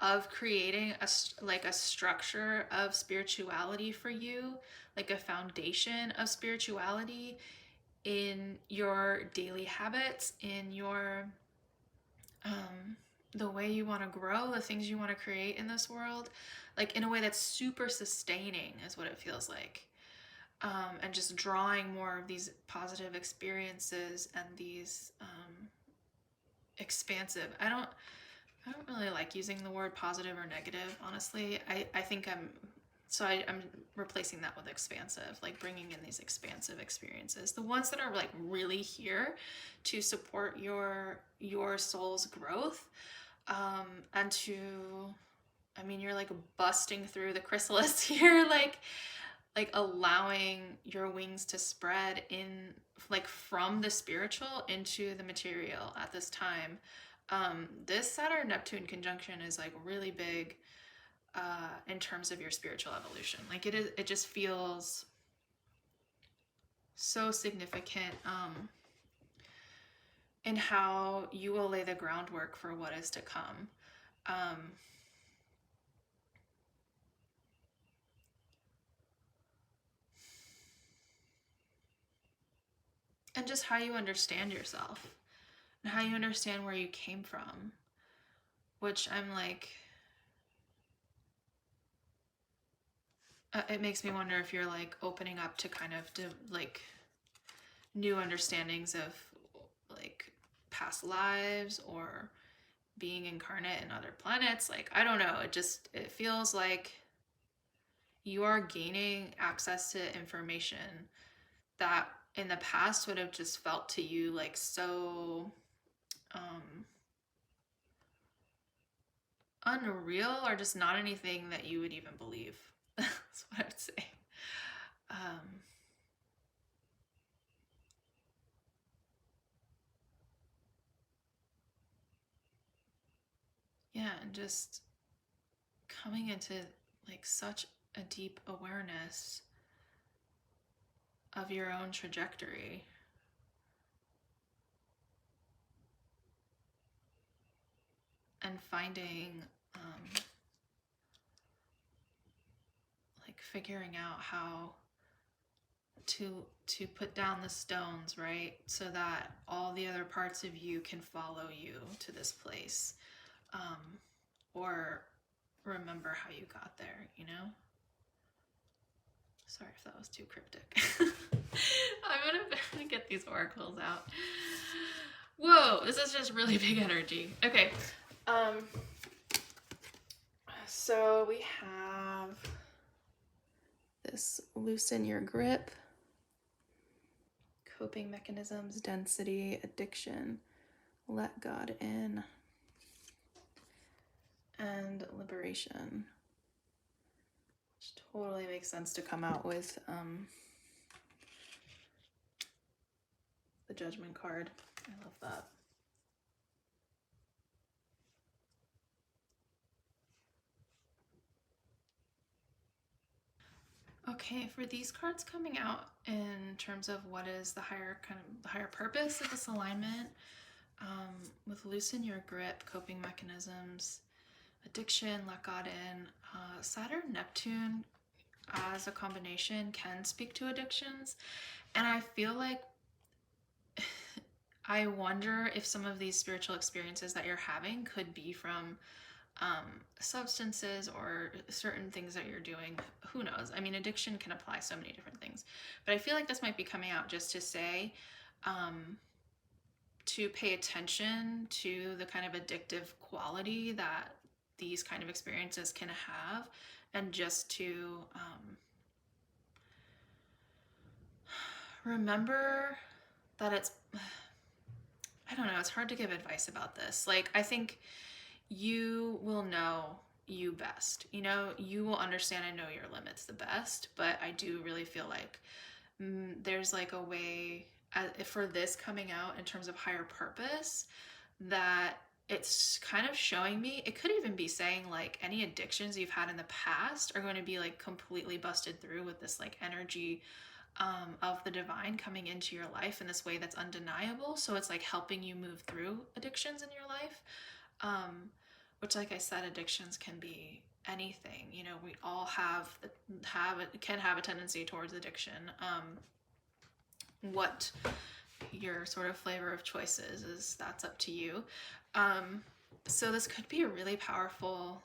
of creating a structure of spirituality for you, like a foundation of spirituality in your daily habits, in your the way you want to grow, the things you want to create in this world, like in a way that's super sustaining is what it feels like. And just drawing more of these positive experiences and these expansive. I don't really like using the word positive or negative, honestly. I think I'm replacing that with expansive, like bringing in these expansive experiences, the ones that are like really here to support your soul's growth, and to, I mean, you're like busting through the chrysalis here, like allowing your wings to spread in, like from the spiritual into the material at this time. This Saturn Neptune conjunction is like really big in terms of your spiritual evolution. Like it just feels so significant in how you will lay the groundwork for what is to come. And just how you understand yourself and how you understand where you came from, which I'm like, it makes me wonder if you're like opening up to kind of like new understandings of like past lives or being incarnate in other planets. Like, I don't know, it feels like you are gaining access to information that in the past would have just felt to you like so unreal, or just not anything that you would even believe. That's what I would say. Yeah, and just coming into like such a deep awareness of your own trajectory. And finding, like figuring out how to put down the stones, right? So that all the other parts of you can follow you to this place. Or remember how you got there, you know? Sorry if that was too cryptic. I'm gonna get these oracles out. Whoa, this is just really big energy. Okay. So we have this loosen your grip, coping mechanisms, density, addiction, let God in, and liberation. Which totally makes sense to come out with the Judgment card. I love that. Okay, for these cards coming out in terms of what is the higher purpose of this alignment, with loosen your grip, coping mechanisms, addiction, let God in, Saturn Neptune as a combination can speak to addictions, and I feel like I wonder if some of these spiritual experiences that you're having could be from substances or certain things that you're doing. Who knows? I mean, addiction can apply so many different things, but I feel like this might be coming out just to say, to pay attention to the kind of addictive quality that these kind of experiences can have, and just to remember that it's, I don't know, it's hard to give advice about this. Like, I think you will know you best. You know, you will understand and know your limits the best, but I do really feel like there's like a way for this coming out in terms of higher purpose, that it's kind of showing me, it could even be saying like any addictions you've had in the past are going to be like completely busted through with this like energy of the divine coming into your life in this way that's undeniable. So it's like helping you move through addictions in your life, which, like I said, addictions can be anything. You know, we all can have a tendency towards addiction. What your sort of flavor of choice is that's up to you. So this could be a really powerful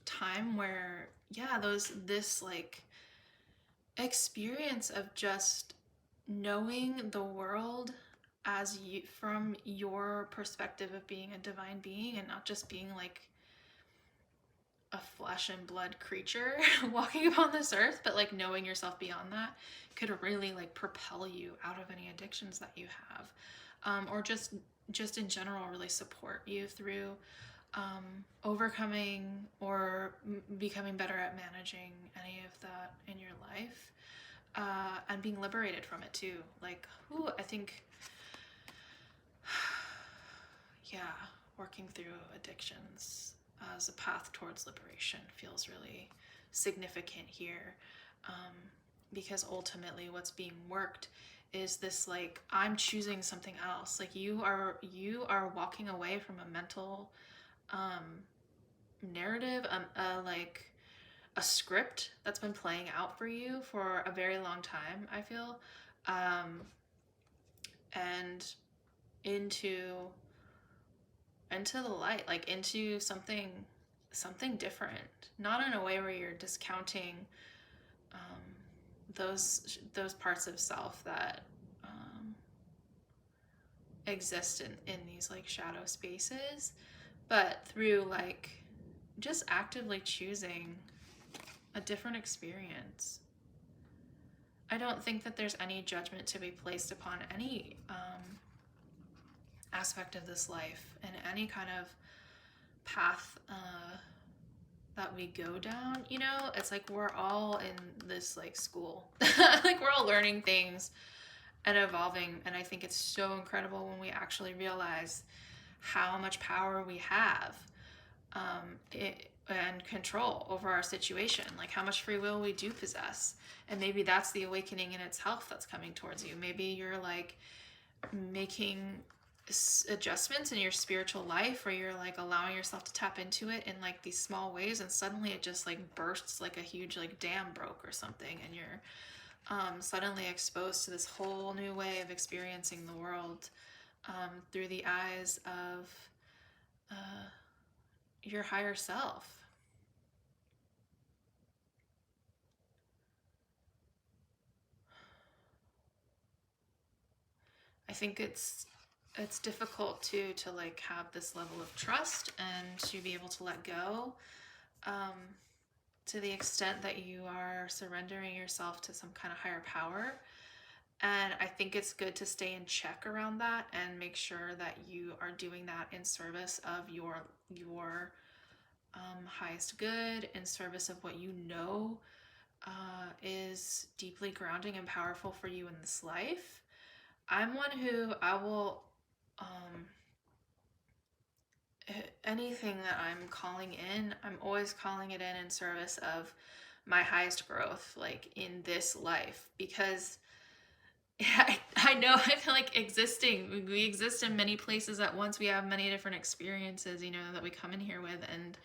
time where, yeah, this like experience of just knowing the world as you, from your perspective of being a divine being, and not just being like a flesh and blood creature walking upon this earth, but like knowing yourself beyond that could really like propel you out of any addictions that you have, or just in general really support you through overcoming or becoming better at managing any of that in your life, and being liberated from it too. Like, I think, yeah, working through addictions as a path towards liberation feels really significant here, because ultimately what's being worked is this like, I'm choosing something else. Like you are walking away from a mental narrative, like a script that's been playing out for you for a very long time, I feel, and into the light, like into something different, not in a way where you're discounting those parts of self that exist in these like shadow spaces, but through like just actively choosing a different experience. I don't think that there's any judgment to be placed upon any aspect of this life and any kind of path that we go down. You know, it's like we're all in this like school. Like we're all learning things and evolving, and I think it's so incredible when we actually realize how much power we have and control over our situation, like how much free will we do possess. And maybe that's the awakening in itself that's coming towards you. Maybe you're like making adjustments in your spiritual life, where you're like allowing yourself to tap into it in like these small ways, and suddenly it just like bursts, like a huge like dam broke or something, and you're suddenly exposed to this whole new way of experiencing the world through the eyes of your higher self. I think it's difficult to like have this level of trust and to be able to let go, to the extent that you are surrendering yourself to some kind of higher power. And I think it's good to stay in check around that and make sure that you are doing that in service of your highest good, in service of what you know is deeply grounding and powerful for you in this life. I'm one who I will, anything that I'm calling in, I'm always calling it in service of my highest growth, like in this life, because I know, I feel like we exist in many places at once. We have many different experiences, you know, that we come in here with. And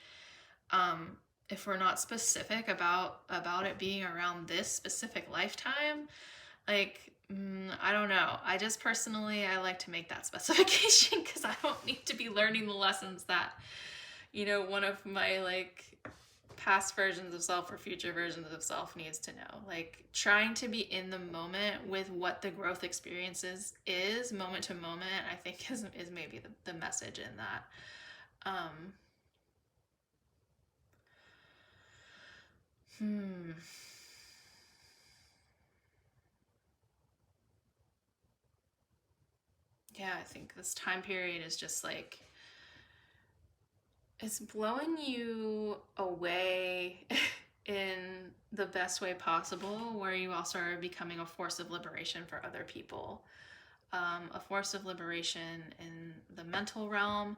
if we're not specific about it being around this specific lifetime, like, I don't know. I just personally, I like to make that specification, because I don't need to be learning the lessons that, you know, one of my like past versions of self or future versions of self needs to know. Like trying to be in the moment with what the growth experiences is moment to moment, I think is maybe the message in that. Yeah, I think this time period is just like, it's blowing you away in the best way possible, where you also are becoming a force of liberation for other people. A force of liberation in the mental realm,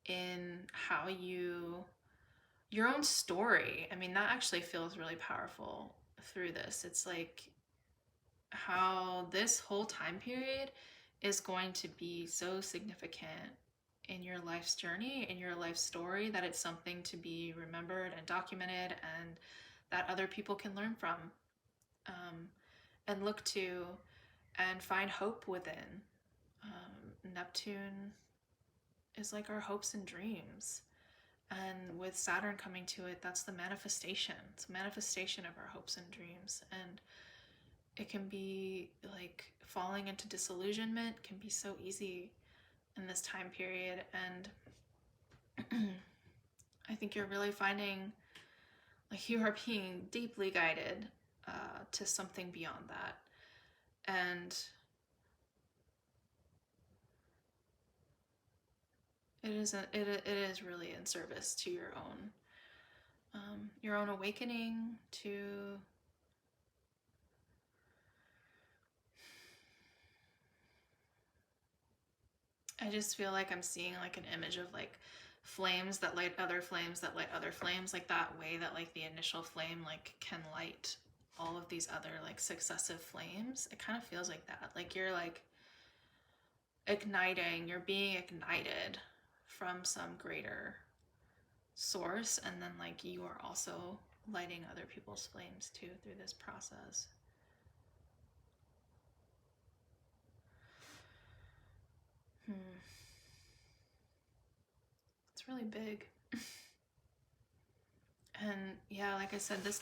in how your own story. I mean, that actually feels really powerful through this. It's like how this whole time period is going to be so significant in your life's journey, in your life story, that it's something to be remembered and documented, and that other people can learn from, and look to, and find hope within. Neptune is like our hopes and dreams. And with Saturn coming to it, that's the manifestation. It's a manifestation of our hopes and dreams. And it can be like falling into disillusionment can be so easy in this time period. And I think you're really finding like you are being deeply guided to something beyond that. And it is really in service to your own awakening, to I just feel like I'm seeing like an image of like flames that light other flames that light other flames, like that way that like the initial flame like can light all of these other like successive flames. It kind of feels like that. Like you're like igniting, you're being ignited from some greater source, and then like you are also lighting other people's flames too through this process. It's really big. And yeah, like I said, this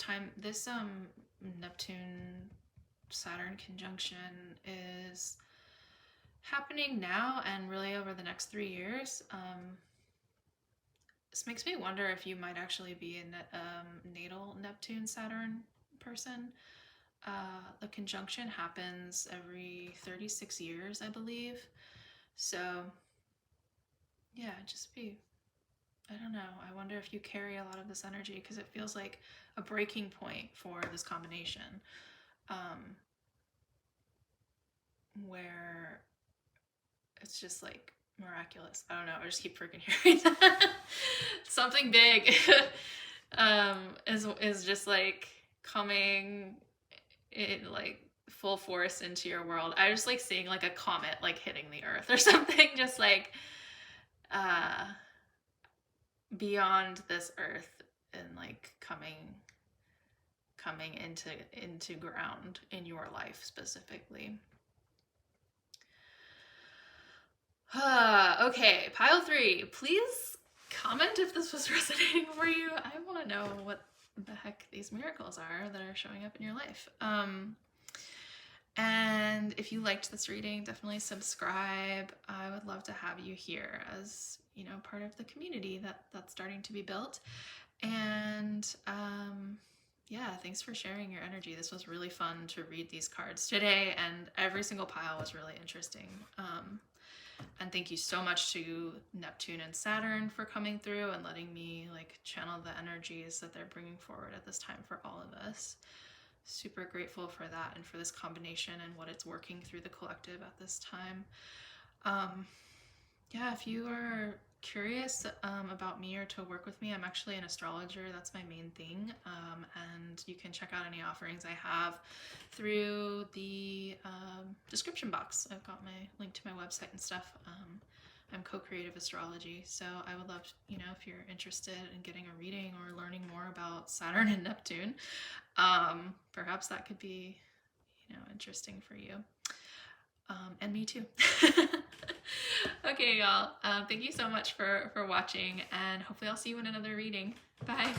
Neptune Saturn conjunction is happening now and really over the next 3 years. This makes me wonder if you might actually be a natal Neptune Saturn person. The conjunction happens every 36 years, I believe. So yeah, I don't know. I wonder if you carry a lot of this energy, because it feels like a breaking point for this combination, where it's just like miraculous. I don't know. I just keep freaking hearing that. Something big is just like coming in like full force into your world. I just like seeing like a comet like hitting the earth or something, just like beyond this earth, and like coming into ground in your life specifically. Okay, pile 3. Please comment if this was resonating for you. I want to know what the heck these miracles are that are showing up in your life. And if you liked this reading, definitely subscribe. I would love to have you here as, you know, part of the community that's starting to be built. And yeah, thanks for sharing your energy. This was really fun to read these cards today, and every single pile was really interesting. And thank you so much to Neptune and Saturn for coming through and letting me like channel the energies that they're bringing forward at this time for all of us. Super grateful for that and for this combination and what it's working through the collective at this time. Yeah, if you are curious about me or to work with me, I'm actually an astrologer. That's my main thing. And you can check out any offerings I have through the description box. I've got my link to my website and stuff. I'm co-creative astrology, so I would love, you know, if you're interested in getting a reading or learning more about Saturn and Neptune, perhaps that could be, you know, interesting for you. And me too. Okay, y'all. Thank you so much for watching, and hopefully I'll see you in another reading. Bye.